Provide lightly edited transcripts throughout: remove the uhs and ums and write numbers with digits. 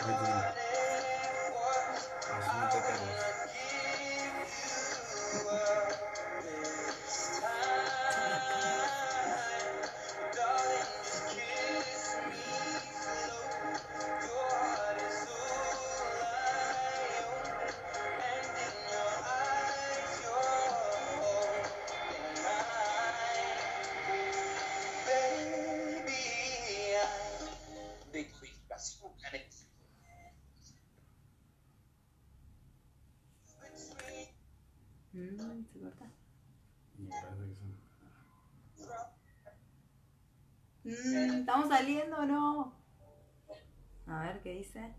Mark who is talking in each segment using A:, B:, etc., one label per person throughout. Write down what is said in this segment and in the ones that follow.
A: Métele. Así no te cagas.
B: Se corta.
A: Y parece que
B: ¿Estamos saliendo o no? A ver qué dice.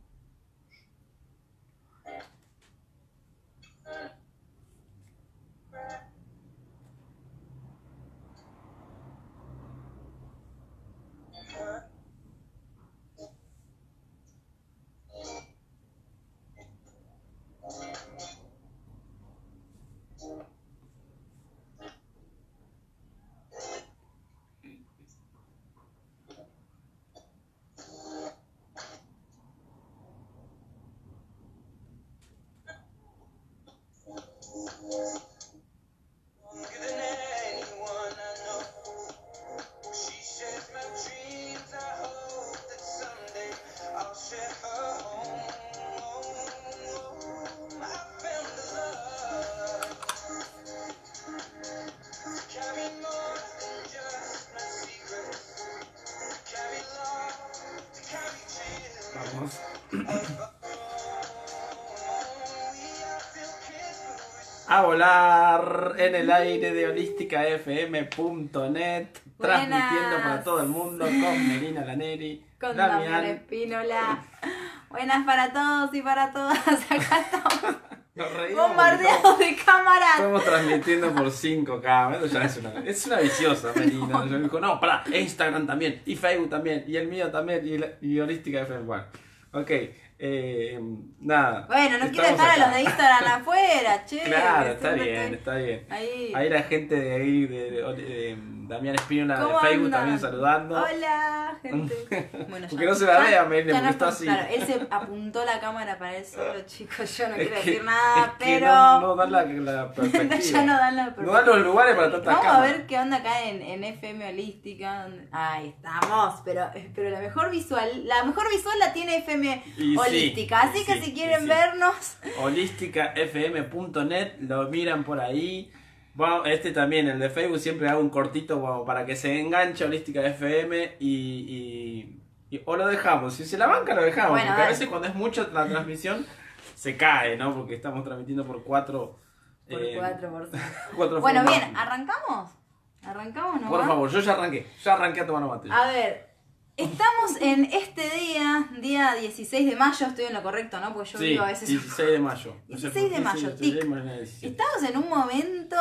A: vamos. A volar en el aire de holísticafm.net, transmitiendo para todo el mundo con Melina Laneri,
B: con Damián Espínola. Buenas para todos y para todas. Acá estamos bombardeados de cámaras.
A: Estamos transmitiendo por 5 cámaras. Eso ya es una viciosa, Melina. Yo dijo, no, pará, Instagram también, y Facebook también, y el mío también, y Holística FM. Bueno, ok. Nada.
B: Bueno, no quiero dejar a los de Instagram afuera, che.
A: Claro, está bien, está bien. Ahí la gente de ahí, de Damián Espínola de Facebook andan? También saludando.
B: Hola, gente. Bueno,
A: porque no se la vea, Melina, porque está así.
B: Claro, él se apuntó la cámara para él solo, chicos. Yo no quiero decir nada, pero.
A: No dan la perspectiva.
B: Ya no dan la perspectiva.
A: No dan los lugares para tantas cámaras.
B: Vamos a ver qué onda acá en FM Holística. Ahí estamos, pero la mejor visual la tiene FM Holística. Así que si quieren vernos,
A: holísticafm.net, lo miran por ahí. Bueno, también, el de Facebook, siempre hago un cortito para que se enganche Holística FM o lo dejamos. Si se la banca, lo dejamos. Bueno, porque a veces cuando es mucho la transmisión se cae, ¿no? Porque estamos transmitiendo por 4.
B: Bueno, bien, ¿arrancamos? ¿Arrancamos nomás?
A: Por favor, yo ya arranqué a tomar mate.
B: A ver. Estamos en este día 16 de mayo, estoy en lo correcto, ¿no? Porque yo vivo a veces...
A: 16 de mayo.
B: 16 de mayo, tic. Estamos en un momento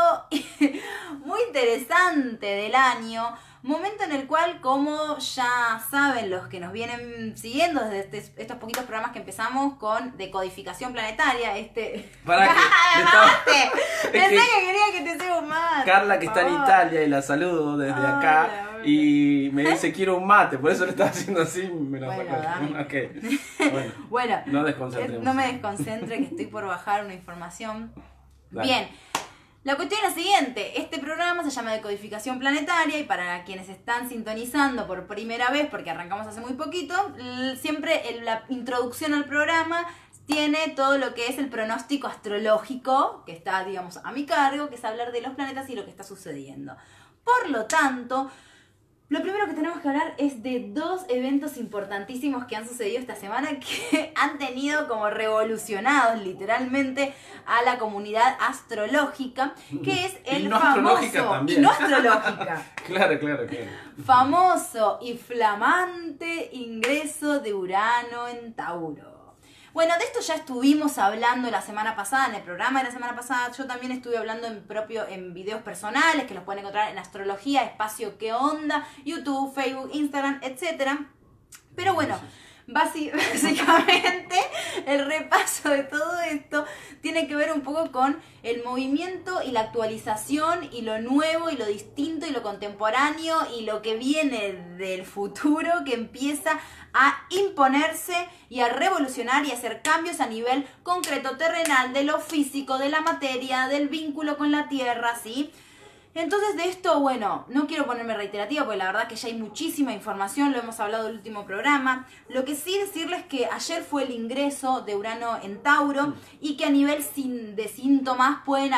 B: muy interesante del año, momento en el cual, como ya saben los que nos vienen siguiendo desde estos poquitos programas que empezamos con Decodificación Planetaria,
A: ¿Para qué?
B: Pensé que quería que te sea un mate.
A: Carla, que está en Italia, y la saludo desde acá. Y me dice, quiero un mate, por eso le estaba haciendo así, me lo sacó. Okay. Bueno, no desconcentremos.
B: No me desconcentre, que estoy por bajar una información. Dale. Bien, la cuestión es la siguiente. Este programa se llama Decodificación Planetaria, y para quienes están sintonizando por primera vez, porque arrancamos hace muy poquito, siempre la introducción al programa tiene todo lo que es el pronóstico astrológico, que está, digamos, a mi cargo, que es hablar de los planetas y lo que está sucediendo. Por lo tanto, lo primero que tenemos que hablar es de dos eventos importantísimos que han sucedido esta semana, que han tenido como revolucionados literalmente a la comunidad astrológica, que es el famoso...
A: Y
B: no astrológica.
A: Claro.
B: Famoso y flamante ingreso de Urano en Tauro. Bueno, de esto ya estuvimos hablando la semana pasada, en el programa de la semana pasada. Yo también estuve hablando en videos personales, que los pueden encontrar en Astrología, Espacio ¿Qué Onda?, YouTube, Facebook, Instagram, etc. Pero bueno, Básicamente, el repaso de todo esto tiene que ver un poco con el movimiento y la actualización y lo nuevo y lo distinto y lo contemporáneo y lo que viene del futuro que empieza a imponerse y a revolucionar y a hacer cambios a nivel concreto, terrenal, de lo físico, de la materia, del vínculo con la tierra, ¿sí? Entonces de esto, bueno, no quiero ponerme reiterativa porque la verdad que ya hay muchísima información, lo hemos hablado en el último programa. Lo que sí decirles que ayer fue el ingreso de Urano en Tauro y que a nivel de síntomas pueden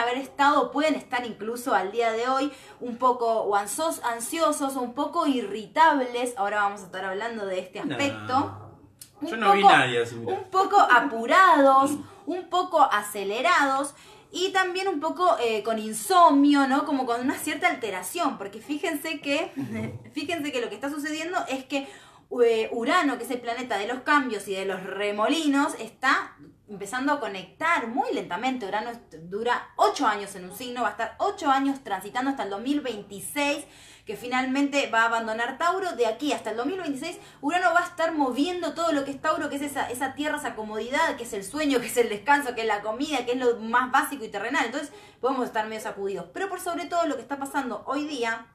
B: estar incluso al día de hoy un poco ansiosos o un poco irritables. Ahora vamos a estar hablando de este aspecto.
A: Yo no vi nadie así.
B: Un poco apurados, un poco acelerados. Y también un poco con insomnio, ¿no? Como con una cierta alteración, porque fíjense que lo que está sucediendo es que Urano, que es el planeta de los cambios y de los remolinos, está empezando a conectar muy lentamente. Urano dura 8 años en un signo, va a estar 8 años transitando hasta el 2026, que finalmente va a abandonar Tauro. De aquí hasta el 2026, Urano va a estar moviendo todo lo que es Tauro, que es esa tierra, esa comodidad, que es el sueño, que es el descanso, que es la comida, que es lo más básico y terrenal. Entonces podemos estar medio sacudidos. Pero por sobre todo lo que está pasando hoy día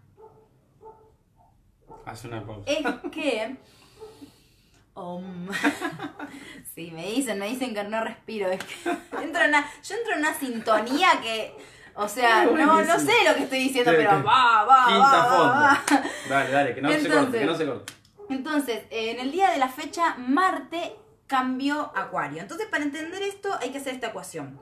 A: Haz una pausa.
B: es que... Sí, me dicen que no respiro. Es que yo entro en una sintonía que... O sea, no sé lo que estoy diciendo, pero
A: Quinta fondo.
B: va.
A: Dale, que no se corte.
B: Entonces, en el día de la fecha, Marte cambió a Acuario. Entonces, para entender esto, hay que hacer esta ecuación.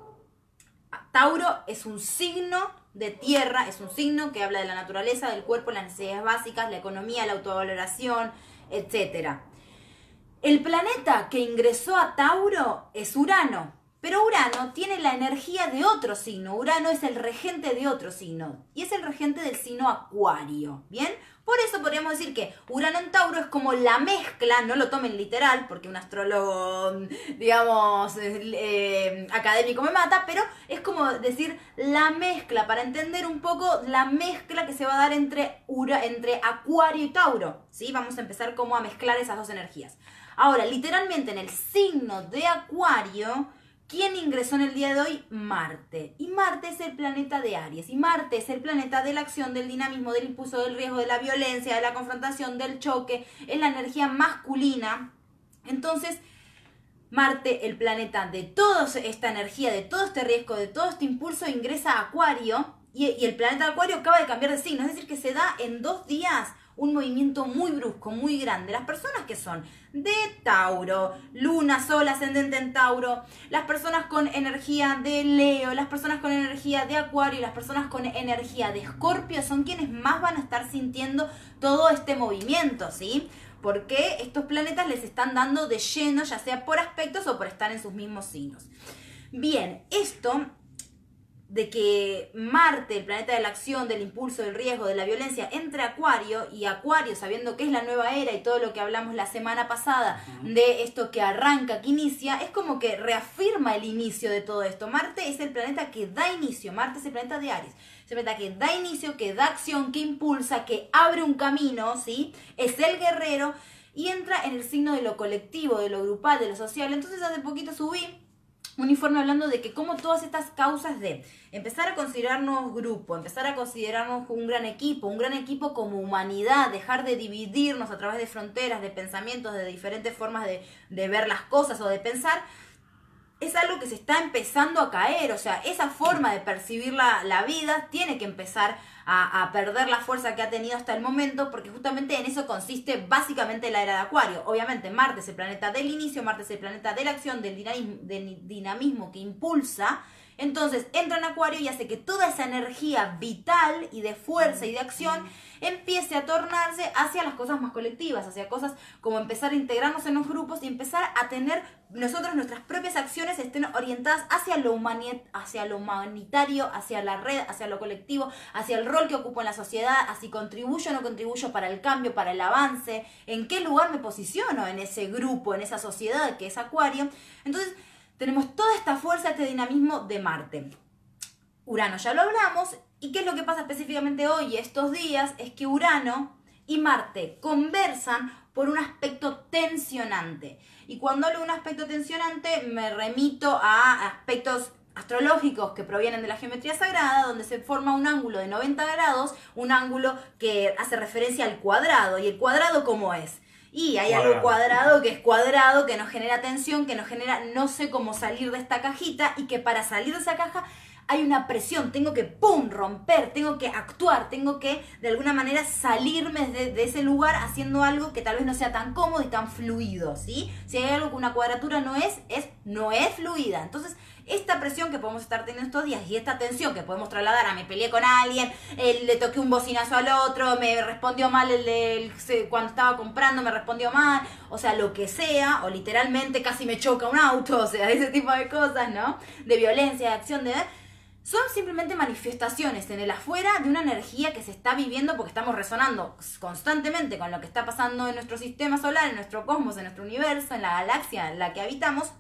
B: Tauro es un signo de tierra, es un signo que habla de la naturaleza, del cuerpo, las necesidades básicas, la economía, la autovaloración, etc. El planeta que ingresó a Tauro es Urano. Pero Urano tiene la energía de otro signo. Urano es el regente de otro signo. Y es el regente del signo Acuario. ¿Bien? Por eso podríamos decir que Urano en Tauro es como la mezcla, no lo tomen literal, porque un astrólogo, digamos, académico me mata, pero es como decir la mezcla, para entender un poco la mezcla que se va a dar entre Acuario y Tauro. ¿Sí? Vamos a empezar como a mezclar esas dos energías. Ahora, literalmente en el signo de Acuario... ¿Quién ingresó en el día de hoy? Marte. Y Marte es el planeta de Aries. Y Marte es el planeta de la acción, del dinamismo, del impulso, del riesgo, de la violencia, de la confrontación, del choque. Es la energía masculina. Entonces, Marte, el planeta de toda esta energía, de todo este riesgo, de todo este impulso, ingresa a Acuario. Y el planeta de Acuario acaba de cambiar de signo. Es decir, que se da en 2 días un movimiento muy brusco, muy grande. Las personas que son de Tauro, Luna, Sol, ascendente en Tauro, las personas con energía de Leo, las personas con energía de Acuario y las personas con energía de Escorpio son quienes más van a estar sintiendo todo este movimiento, ¿sí? Porque estos planetas les están dando de lleno, ya sea por aspectos o por estar en sus mismos signos. Bien, esto de que Marte, el planeta de la acción, del impulso, del riesgo, de la violencia, entre Acuario, y Acuario, sabiendo que es la nueva era y todo lo que hablamos la semana pasada de esto que arranca, que inicia, es como que reafirma el inicio de todo esto. Marte es el planeta que da inicio, Marte es el planeta de Aries, es el planeta que da inicio, que da acción, que impulsa, que abre un camino, ¿sí? Es el guerrero y entra en el signo de lo colectivo, de lo grupal, de lo social. Entonces hace poquito subí un informe hablando de que como todas estas causas de empezar a considerarnos grupo, empezar a considerarnos un gran equipo como humanidad, dejar de dividirnos a través de fronteras, de pensamientos, de diferentes formas de ver las cosas o de pensar, es algo que se está empezando a caer. O sea, esa forma de percibir la vida tiene que empezar a perder la fuerza que ha tenido hasta el momento, porque justamente en eso consiste básicamente la era de Acuario. Obviamente Marte es el planeta del inicio, Marte es el planeta de la acción, del dinamismo que impulsa. Entonces entra en Acuario y hace que toda esa energía vital y de fuerza y de acción empiece a tornarse hacia las cosas más colectivas, hacia cosas como empezar a integrarnos en los grupos y empezar a tener nosotros nuestras propias acciones estén orientadas hacia lo humanitario, hacia la red, hacia lo colectivo, hacia el rol que ocupo en la sociedad, así contribuyo o no contribuyo para el cambio, para el avance, en qué lugar me posiciono en ese grupo, en esa sociedad que es Acuario. Entonces tenemos toda esta fuerza, este dinamismo de Marte. Urano ya lo hablamos. ¿Y qué es lo que pasa específicamente hoy, estos días? Es que Urano y Marte conversan por un aspecto tensionante. Y cuando hablo de un aspecto tensionante me remito a aspectos astrológicos que provienen de la geometría sagrada, donde se forma un ángulo de 90 grados, un ángulo que hace referencia al cuadrado. ¿Y el cuadrado cómo es? Y hay algo cuadrado, que nos genera tensión, que nos genera no sé cómo salir de esta cajita, y que para salir de esa caja hay una presión, tengo que romper, tengo que actuar, tengo que de alguna manera salirme de ese lugar haciendo algo que tal vez no sea tan cómodo y tan fluido, ¿sí? Si hay algo que una cuadratura no es fluida. Entonces, esta presión que podemos estar teniendo estos días y esta tensión que podemos trasladar a me peleé con alguien, le toqué un bocinazo al otro, me respondió mal cuando estaba comprando, me respondió mal, o sea, lo que sea, o literalmente casi me choca un auto, o sea, ese tipo de cosas, ¿no? De violencia, de acción, son simplemente manifestaciones en el afuera de una energía que se está viviendo porque estamos resonando constantemente con lo que está pasando en nuestro sistema solar, en nuestro cosmos, en nuestro universo, en la galaxia en la que habitamos.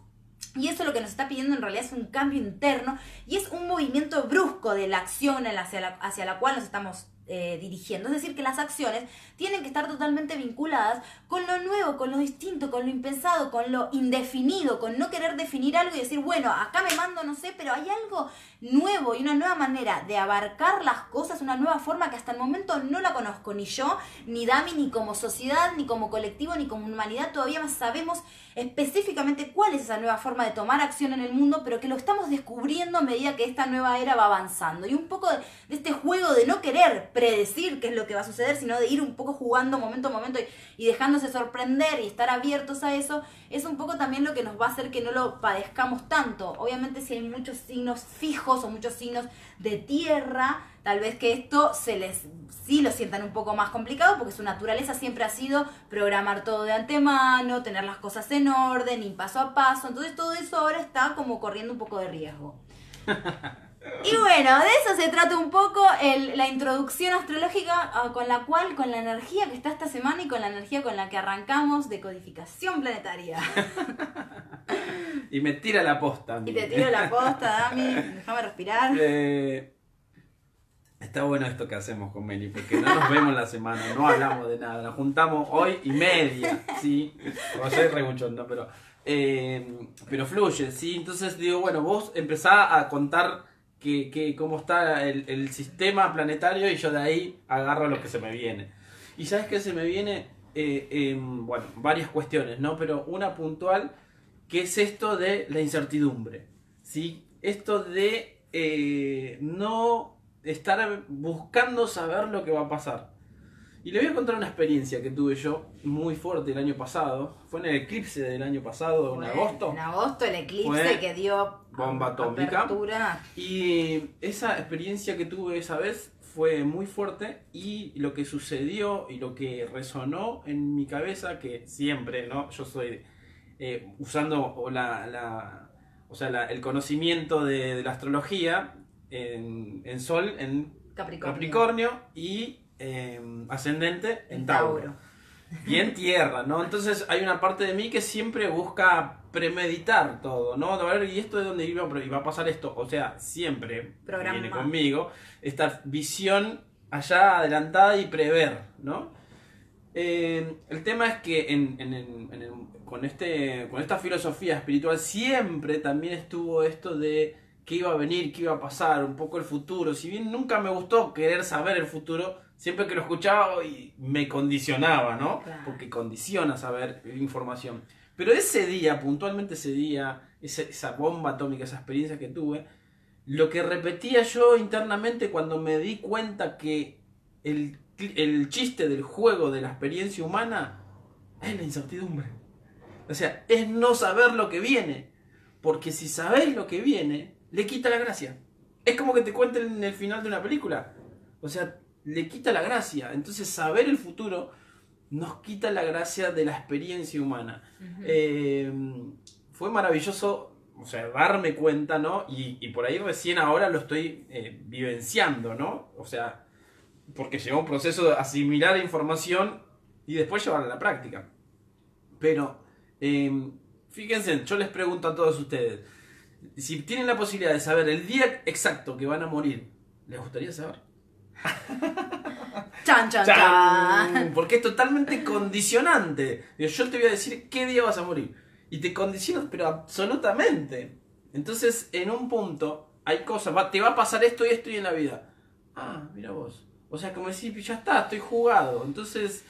B: Y eso lo que nos está pidiendo en realidad es un cambio interno y es un movimiento brusco de la acción hacia la cual nos estamos dirigiendo. Es decir, que las acciones tienen que estar totalmente vinculadas con lo nuevo, con lo distinto, con lo impensado, con lo indefinido, con no querer definir algo y decir, bueno, acá me mando, no sé, pero hay algo nuevo y una nueva manera de abarcar las cosas, una nueva forma que hasta el momento no la conozco ni yo, ni Dami, ni como sociedad, ni como colectivo, ni como humanidad. Todavía más sabemos específicamente cuál es esa nueva forma de tomar acción en el mundo, pero que lo estamos descubriendo a medida que esta nueva era va avanzando. Y un poco de este juego de no querer predecir qué es lo que va a suceder, sino de ir un poco jugando momento a momento y dejándose sorprender y estar abiertos a eso, es un poco también lo que nos va a hacer que no lo padezcamos tanto. Obviamente si hay muchos signos fijos o muchos signos de tierra, tal vez que esto sí lo sientan un poco más complicado, porque su naturaleza siempre ha sido programar todo de antemano, tener las cosas en orden y paso a paso. Entonces todo eso ahora está como corriendo un poco de riesgo. Y bueno, de eso se trata un poco la introducción astrológica con la energía que está esta semana y con la energía con la que arrancamos de codificación planetaria.
A: Y me tira la posta.
B: Y te tiro la posta, Dami, déjame respirar.
A: Está bueno esto que hacemos con Meli, porque no nos vemos la semana, no hablamos de nada, nos juntamos hoy y media, ¿sí? O soy rebuchón, ¿no? Pero fluye, ¿sí? Entonces digo, bueno, vos empezás a contar cómo está el sistema planetario y yo de ahí agarro lo que se me viene. Y ¿sabes qué se me viene? Bueno, varias cuestiones, ¿no? Pero una puntual, que es esto de la incertidumbre, ¿sí? Esto de no estar buscando saber lo que va a pasar. Y le voy a contar una experiencia que tuve yo muy fuerte el año pasado. Fue en el eclipse del año pasado, en agosto.
B: En agosto el eclipse que dio
A: bomba atómica.
B: Apertura.
A: Y esa experiencia que tuve esa vez fue muy fuerte, y lo que sucedió y lo que resonó en mi cabeza, que siempre, ¿no? Yo soy usando el conocimiento de la astrología en Sol, en Capricornio y ascendente en Tauro. Bien tierra, ¿no? Entonces hay una parte de mí que siempre busca premeditar todo, ¿no? A ver, ¿y esto de dónde iba? Y va a pasar esto. O sea, siempre viene conmigo esta visión allá adelantada y prever, ¿no? El tema es que con esta filosofía espiritual siempre también estuvo esto de qué iba a venir, qué iba a pasar, un poco el futuro. Si bien nunca me gustó querer saber el futuro, siempre que lo escuchaba y me condicionaba, ¿no?
B: Claro.
A: Porque condiciona saber información. Pero ese día, puntualmente ese día, esa bomba atómica, esa experiencia que tuve, lo que repetía yo internamente cuando me di cuenta que el chiste del juego de la experiencia humana es la incertidumbre. O sea, es no saber lo que viene. Porque si sabés lo que viene, le quita la gracia. Es como que te cuenten el final de una película. O sea, le quita la gracia. Entonces saber el futuro nos quita la gracia de la experiencia humana. Fue maravilloso, o sea, darme cuenta, ¿no? Y por ahí recién ahora lo estoy vivenciando, ¿no? O sea, porque lleva un proceso de asimilar información y después llevarla a la práctica. Pero, fíjense, yo les pregunto a todos ustedes, si tienen la posibilidad de saber el día exacto que van a morir, ¿les gustaría saber?
B: ¡Chan, chan,
A: ¡Chan!
B: chan!
A: Porque es totalmente condicionante. Yo te voy a decir qué día vas a morir. Y te condiciona, pero absolutamente. Entonces, en un punto, hay cosas, te va a pasar esto y esto y en la vida. Ah, mira vos. O sea, como decir, ya está, estoy jugado. Entonces,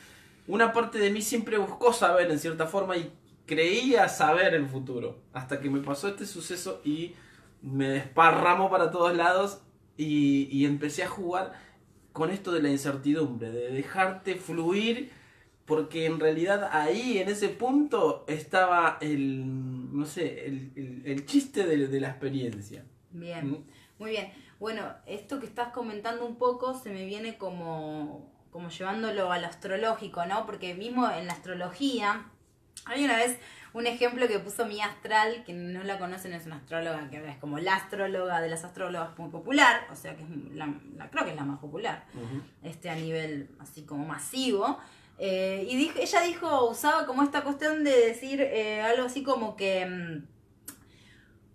A: una parte de mí siempre buscó saber en cierta forma y creía saber el futuro. Hasta que me pasó este suceso y me desparramó para todos lados y empecé a jugar con esto de la incertidumbre, de dejarte fluir. Porque en realidad ahí, en ese punto, estaba no sé, el chiste de la experiencia.
B: Bien, muy bien. Bueno, esto que estás comentando un poco se me viene como llevándolo a lo astrológico, ¿no? Porque mismo en la astrología, hay una vez un ejemplo que puso mi astral, que no la conocen, es una astróloga que es como la astróloga de las astrólogas muy popular, o sea que es creo que es la más popular, a nivel así como masivo. Ella usaba como esta cuestión de decir algo así como que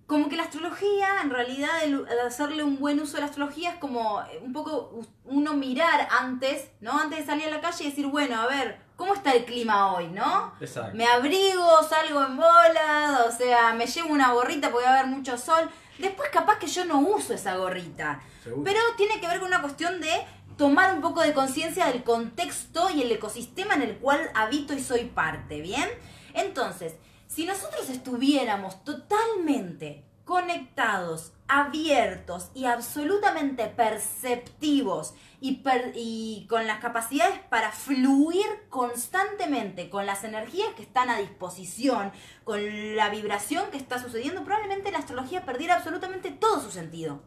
B: la astrología, en realidad, el hacerle un buen uso a la astrología es como un poco uno mirar antes, ¿no? Antes de salir a la calle y decir, bueno, a ver, ¿cómo está el clima hoy, no?
A: Exacto.
B: Me abrigo, salgo en bolas, o sea, me llevo una gorrita porque va a haber mucho sol. Después capaz que yo no uso esa gorrita.
A: ¿Seguro?
B: Pero tiene que ver con una cuestión de tomar un poco de conciencia del contexto y el ecosistema en el cual habito y soy parte, ¿bien? Entonces, si nosotros estuviéramos totalmente conectados, abiertos y absolutamente perceptivos y con las capacidades para fluir constantemente con las energías que están a disposición, con la vibración que está sucediendo, probablemente la astrología perdiera absolutamente todo su sentido.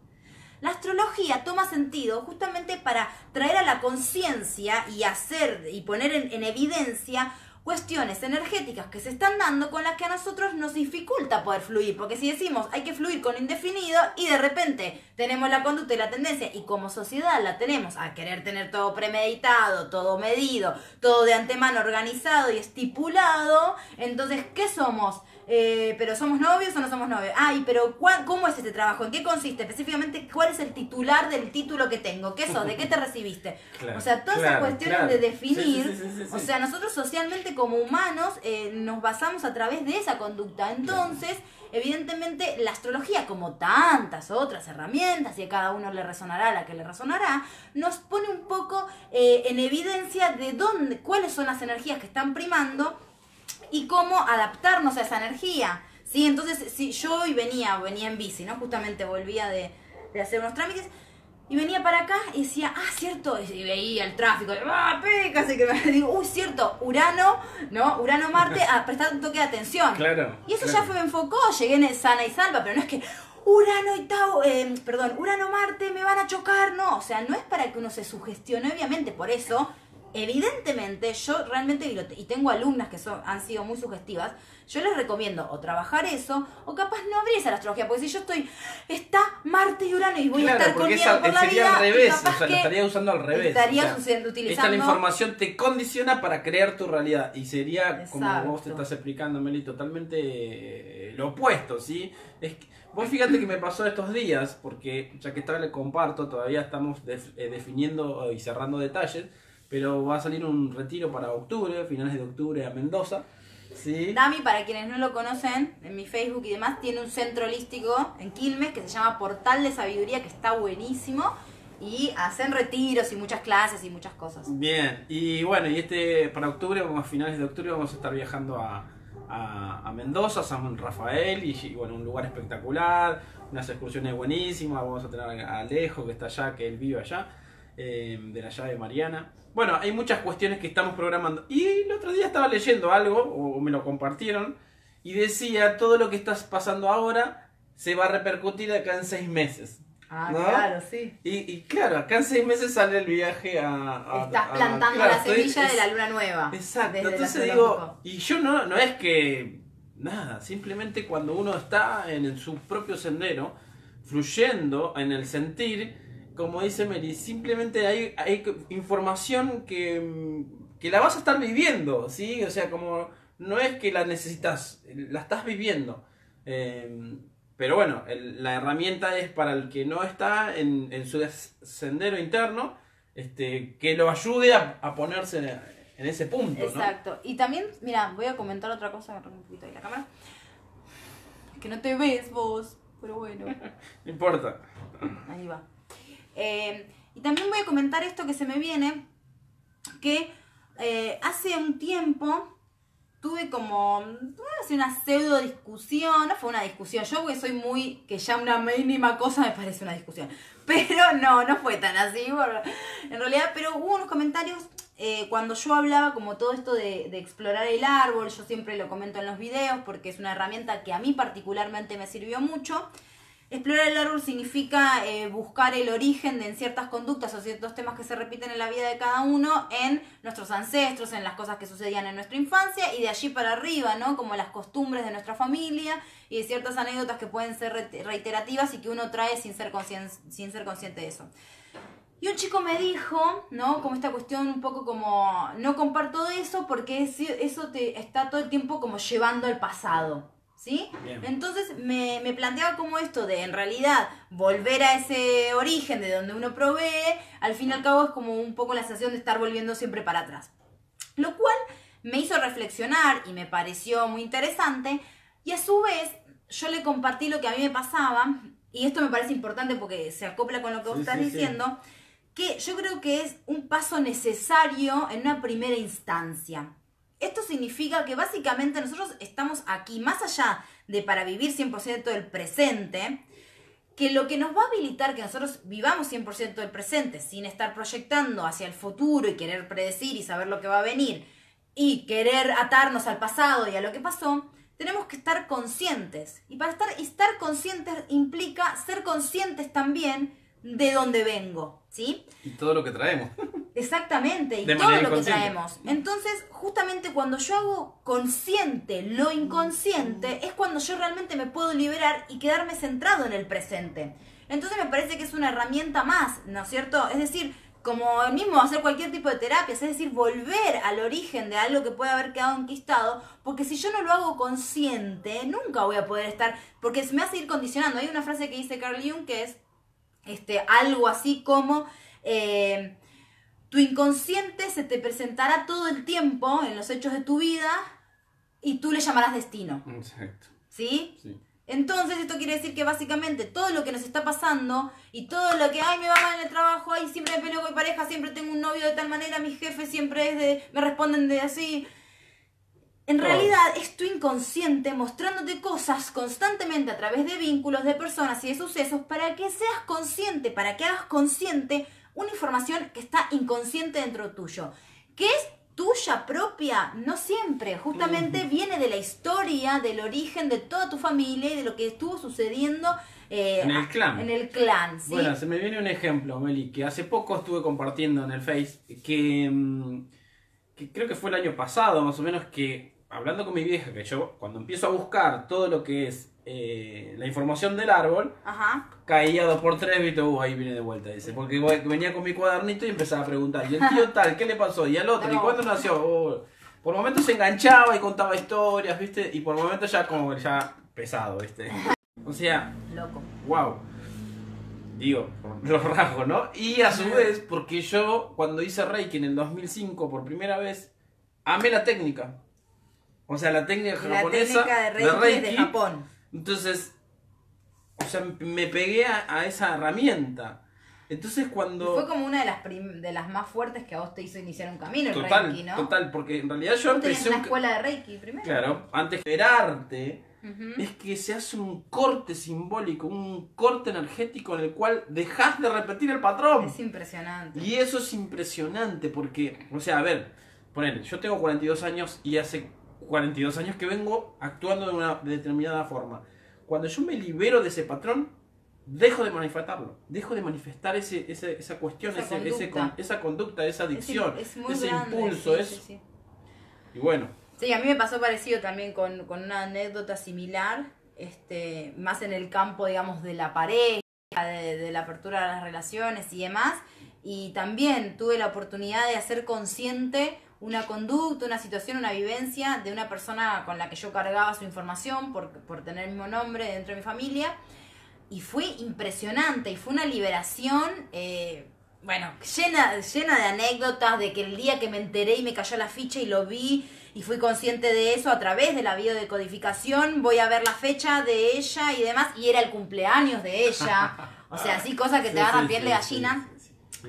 B: La astrología toma sentido justamente para traer a la conciencia y poner en evidencia cuestiones energéticas que se están dando con las que a nosotros nos dificulta poder fluir, porque si decimos hay que fluir con indefinido y de repente tenemos la conducta y la tendencia y como sociedad la tenemos a querer tener todo premeditado, todo medido, todo de antemano organizado y estipulado, entonces ¿qué somos? ¿Pero somos novios o no somos novios? Ay, pero ¿cómo es este trabajo? ¿En qué consiste? Específicamente, ¿cuál es el titular del título que tengo? ¿Qué sos? ¿De qué te recibiste? Claro, o sea, todas esas cuestiones de definir, sí. O sea, nosotros socialmente como humanos nos basamos a través de esa conducta. Entonces, evidentemente, la astrología, como tantas otras herramientas, y a cada uno le resonará la que le resonará, nos pone un poco en evidencia de cuáles son las energías que están primando y cómo adaptarnos a esa energía, ¿sí? Entonces, si yo hoy venía en bici, ¿no? Justamente volvía de hacer unos trámites y venía para acá y decía, cierto, y veía el tráfico, casi que me digo, cierto, Urano, ¿no? Urano-Marte, prestar un toque de atención.
A: Claro.
B: Y eso ya me enfocó, llegué sana y salva, pero no es que Urano-Marte me van a chocar, no, o sea, no es para que uno se sugestione, obviamente, por eso. Evidentemente, yo realmente, y tengo alumnas que han sido muy sugestivas, yo les recomiendo o trabajar eso, o capaz no abrirse a la astrología, porque si yo está Marte y Urano y voy a estar con miedo por la vida,
A: al revés,
B: capaz
A: o sea, lo estaría usando al revés.
B: Utilizando.
A: Esta la información te condiciona para crear tu realidad, y sería, exacto, como vos te estás explicando, Meli, totalmente lo opuesto, ¿sí? Vos fíjate que me pasó estos días, porque ya que le comparto, todavía estamos definiendo y cerrando detalles, pero va a salir un retiro para octubre, finales de octubre a Mendoza. ¿Sí?
B: Dami, para quienes no lo conocen, en mi Facebook y demás, tiene un centro holístico en Quilmes que se llama Portal de Sabiduría, que está buenísimo. Y hacen retiros y muchas clases y muchas cosas.
A: Bien, y bueno, para octubre, a finales de octubre, vamos a estar viajando a Mendoza, San Rafael, y bueno, un lugar espectacular, unas excursiones buenísimas. Vamos a tener a Alejo, que está allá, que él vive allá, de la llave Mariana. Bueno, hay muchas cuestiones que estamos programando. Y el otro día estaba leyendo algo, o me lo compartieron, y decía, todo lo que está pasando ahora se va a repercutir acá en 6 meses.
B: ¿No? Claro, sí.
A: Y claro, acá en 6 meses sale el viaje
B: Estás plantando la semilla de la luna nueva.
A: Exacto, entonces digo, y yo no es que, nada, simplemente cuando uno está en su propio sendero, fluyendo en el sentir, como dice Mary, simplemente hay información que la vas a estar viviendo, ¿sí? O sea, como no es que la necesitas, la estás viviendo. Pero bueno, la herramienta es para el que no está en su sendero interno, que lo ayude a ponerse en ese punto,
B: exacto. ¿No? Y también, mira, voy a comentar otra cosa, agarré un poquito ahí la cámara. Es que no te ves vos, pero bueno.
A: No importa.
B: Ahí va. Y también voy a comentar esto que se me viene, que hace un tiempo tuve como una pseudo discusión, no fue una discusión, yo porque soy muy, que ya una mínima cosa me parece una discusión, pero no fue tan así, en realidad, pero hubo unos comentarios cuando yo hablaba como todo esto de explorar el árbol, yo siempre lo comento en los videos porque es una herramienta que a mí particularmente me sirvió mucho. Explorar el árbol significa buscar el origen de ciertas conductas o ciertos temas que se repiten en la vida de cada uno, en nuestros ancestros, en las cosas que sucedían en nuestra infancia y de allí para arriba, ¿no? Como las costumbres de nuestra familia y de ciertas anécdotas que pueden ser reiterativas y que uno trae sin ser consciente de eso. Y un chico me dijo, ¿no? Como esta cuestión un poco como, no comparto eso porque eso te está todo el tiempo como llevando al pasado. ¿Sí? Bien. Entonces me planteaba como esto de en realidad volver a ese origen de donde uno provee, al fin y al cabo es como un poco la sensación de estar volviendo siempre para atrás. Lo cual me hizo reflexionar y me pareció muy interesante y a su vez yo le compartí lo que a mí me pasaba y esto me parece importante porque se acopla con lo que vos estás diciendo, que yo creo que es un paso necesario en una primera instancia. Esto significa que básicamente nosotros estamos aquí, más allá de para vivir 100% del presente, que lo que nos va a habilitar que nosotros vivamos 100% del presente sin estar proyectando hacia el futuro y querer predecir y saber lo que va a venir y querer atarnos al pasado y a lo que pasó, tenemos que estar conscientes. Y para estar conscientes implica ser conscientes también de dónde vengo, ¿sí?
A: Y todo lo que traemos.
B: Exactamente, y todo lo que traemos. Entonces, justamente cuando yo hago consciente lo inconsciente, es cuando yo realmente me puedo liberar y quedarme centrado en el presente. Entonces me parece que es una herramienta más, ¿no es cierto? Es decir, como el mismo hacer cualquier tipo de terapia, es decir, volver al origen de algo que puede haber quedado enquistado, porque si yo no lo hago consciente, nunca voy a poder estar, porque me hace ir condicionando. Hay una frase que dice Carl Jung que es algo así como tu inconsciente se te presentará todo el tiempo en los hechos de tu vida y tú le llamarás destino.
A: Exacto.
B: ¿Sí? Sí. Entonces esto quiere decir que básicamente todo lo que nos está pasando y todo lo que, ay, me va mal en el trabajo, ay, siempre me peleo con mi pareja, siempre tengo un novio de tal manera, mis jefes siempre me responden de así. En realidad es tu inconsciente mostrándote cosas constantemente a través de vínculos, de personas y de sucesos para que seas consciente, para que hagas consciente una información que está inconsciente dentro tuyo. ¿Qué es tuya propia? No siempre. Justamente viene de la historia, del origen de toda tu familia y de lo que estuvo sucediendo
A: en el clan.
B: En el clan, ¿sí?
A: Bueno, se me viene un ejemplo, Meli, que hace poco estuve compartiendo en el Face, que creo que fue el año pasado, más o menos, que hablando con mi vieja, que yo cuando empiezo a buscar todo lo que es la información del árbol,
B: ajá,
A: caía 2x3, viste, ahí viene de vuelta, dice, porque venía con mi cuadernito y empezaba a preguntar, y el tío tal, ¿qué le pasó? Y al otro, ¿y cuándo nació? Por momentos se enganchaba y contaba historias, viste, y por momentos ya como ya pesado, viste. O sea,
B: loco.
A: Wow. Digo, los rasgos, ¿no? Y a su vez, porque yo cuando hice Reiki en el 2005 por primera vez, amé la técnica. O sea, la técnica japonesa
B: de Reiki de Japón.
A: Entonces, o sea, me pegué a esa herramienta. Entonces cuando...
B: Fue como una de las más fuertes que a vos te hizo iniciar un camino, el Reiki, ¿no?
A: Total, porque en realidad yo empecé...
B: una escuela de Reiki primero.
A: Claro, antes de esperarte, es que se hace un corte simbólico, un corte energético en el cual dejas de repetir el patrón.
B: Es impresionante.
A: Y eso es impresionante porque, o sea, a ver, ponele, yo tengo 42 años y hace 42 años que vengo actuando de una determinada forma. Cuando yo me libero de ese patrón, dejo de manifestarlo, dejo de manifestar esa cuestión, esa conducta, esa adicción, ese grande, impulso, sí. Y bueno.
B: Sí, a mí me pasó parecido también con una anécdota similar, más en el campo, digamos, de la pareja, de la apertura de las relaciones y demás. Y también tuve la oportunidad de hacer consciente una conducta, una situación, una vivencia de una persona con la que yo cargaba su información por tener el mismo nombre dentro de mi familia. Y fue impresionante y fue una liberación bueno, llena de anécdotas, de que el día que me enteré y me cayó la ficha y lo vi y fui consciente de eso a través de la biodecodificación, voy a ver la fecha de ella y demás, y era el cumpleaños de ella, o sea, así cosas que te agarran piel de gallina,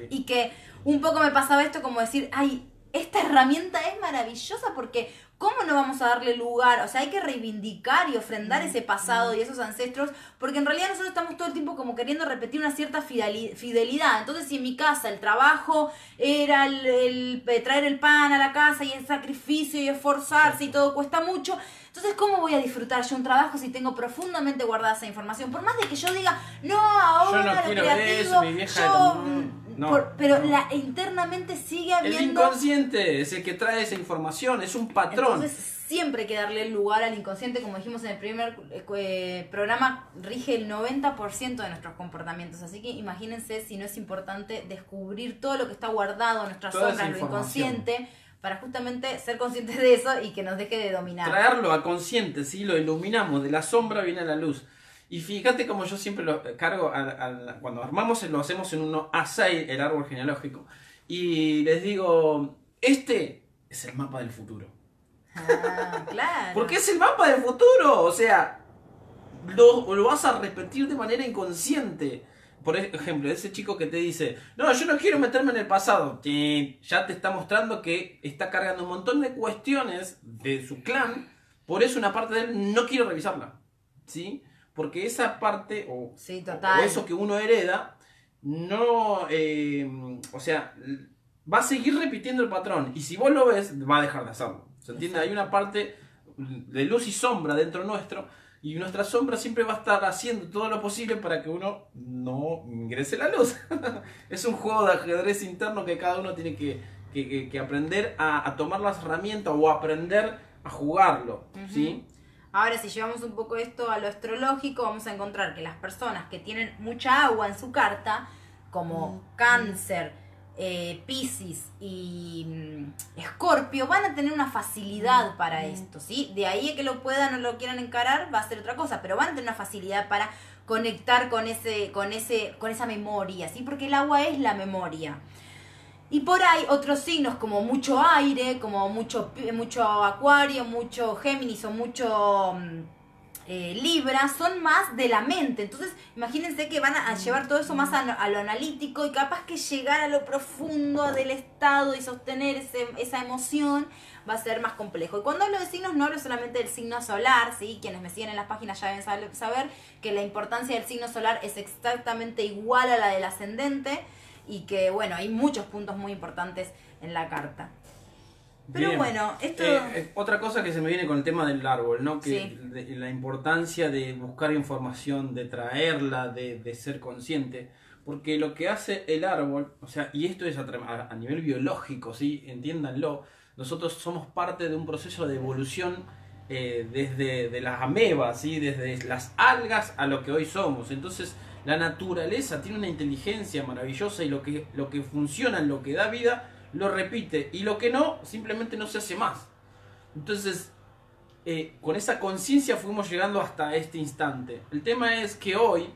B: y que un poco me pasaba esto como decir, ay, esta herramienta es maravillosa porque ¿cómo no vamos a darle lugar? O sea, hay que reivindicar y ofrendar ese pasado y esos ancestros, porque en realidad nosotros estamos todo el tiempo como queriendo repetir una cierta fidelidad. Entonces, si en mi casa el trabajo era el traer el pan a la casa y el sacrificio y esforzarse y todo cuesta mucho, entonces, ¿cómo voy a disfrutar yo un trabajo si tengo profundamente guardada esa información? Por más de que yo diga, no, ahora
A: yo no
B: lo
A: quiero
B: creativo,
A: eso, mi vieja
B: yo...
A: No,
B: pero
A: no.
B: Internamente sigue habiendo...
A: El inconsciente es el que trae esa información, es un patrón.
B: Entonces siempre hay que darle lugar al inconsciente, como dijimos en el primer programa, rige el 90% de nuestros comportamientos. Así que imagínense si no es importante descubrir todo lo que está guardado en nuestras sombras, lo inconsciente, para justamente ser conscientes de eso y que nos deje de dominar.
A: Traerlo a consciente, ¿sí? Lo iluminamos, de la sombra viene a la luz. Y fíjate como yo siempre lo cargo, cuando armamos lo hacemos en un A6, el árbol genealógico, y les digo, este es el mapa del futuro.
B: Ah, claro.
A: Porque es el mapa del futuro, o sea, lo vas a repetir de manera inconsciente. Por ejemplo, ese chico que te dice, no, yo no quiero meterme en el pasado, ya te está mostrando que está cargando un montón de cuestiones de su clan, por eso una parte de él no quiere revisarla, ¿sí? Porque esa parte, o eso que uno hereda, no, o sea, va a seguir repitiendo el patrón. Y si vos lo ves, va a dejar de hacerlo. ¿Se entiende? Hay una parte de luz y sombra dentro nuestro, y nuestra sombra siempre va a estar haciendo todo lo posible para que uno no ingrese la luz. Es un juego de ajedrez interno que cada uno tiene que aprender a tomar las herramientas o aprender a jugarlo, ¿sí?
B: Ahora, si llevamos un poco esto a lo astrológico, vamos a encontrar que las personas que tienen mucha agua en su carta, como Cáncer, Piscis y Escorpio, van a tener una facilidad para esto, ¿sí? De ahí a que lo puedan o lo quieran encarar, va a ser otra cosa, pero van a tener una facilidad para conectar con esa memoria, ¿sí? Porque el agua es la memoria. Y por ahí otros signos como mucho aire, como mucho acuario, mucho Géminis o mucho Libra, son más de la mente. Entonces imagínense que van a llevar todo eso más a lo analítico y capaz que llegar a lo profundo del estado y sostener esa emoción va a ser más complejo. Y cuando hablo de signos no hablo solamente del signo solar, ¿sí? Quienes me siguen en las páginas ya deben saber que la importancia del signo solar es exactamente igual a la del ascendente. Y que, bueno, hay muchos puntos muy importantes en la carta. Pero bien. Bueno, esto...
A: otra cosa que se me viene con el tema del árbol, ¿no? Que la importancia de buscar información, de traerla, de ser consciente. Porque lo que hace el árbol, o sea, y esto es a nivel biológico, ¿sí? Entiéndanlo, nosotros somos parte de un proceso de evolución desde las amebas, ¿sí? Desde las algas a lo que hoy somos. Entonces... la naturaleza tiene una inteligencia maravillosa y lo que funciona, lo que da vida, lo repite. Y lo que no, simplemente no se hace más. Entonces, con esa conciencia fuimos llegando hasta este instante. El tema es que hoy,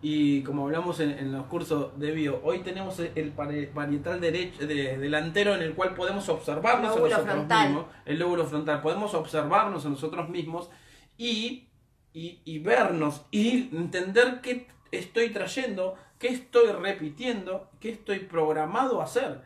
A: y como hablamos en los cursos de bio, hoy tenemos el parietal delantero en el cual podemos observarnos a nosotros mismos. El lóbulo frontal. Podemos observarnos a nosotros mismos y vernos y entender qué estoy trayendo, qué estoy repitiendo, qué estoy programado a hacer.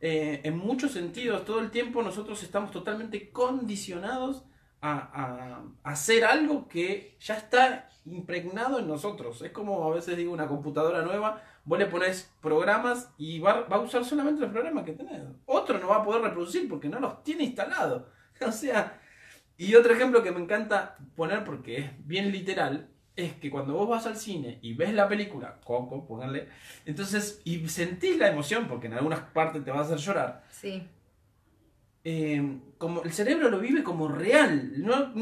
A: En muchos sentidos, todo el tiempo nosotros estamos totalmente condicionados a hacer algo que ya está impregnado en nosotros. Es como a veces digo, una computadora nueva, vos le pones programas y va a usar solamente los programas que tenés. Otro no va a poder reproducir porque no los tiene instalados. O sea, y otro ejemplo que me encanta poner porque es bien literal, es que cuando vos vas al cine y ves la película, Coco, pónganle, entonces, y sentís la emoción, porque en algunas partes te va a hacer llorar.
B: Sí.
A: Como el cerebro lo vive como real, no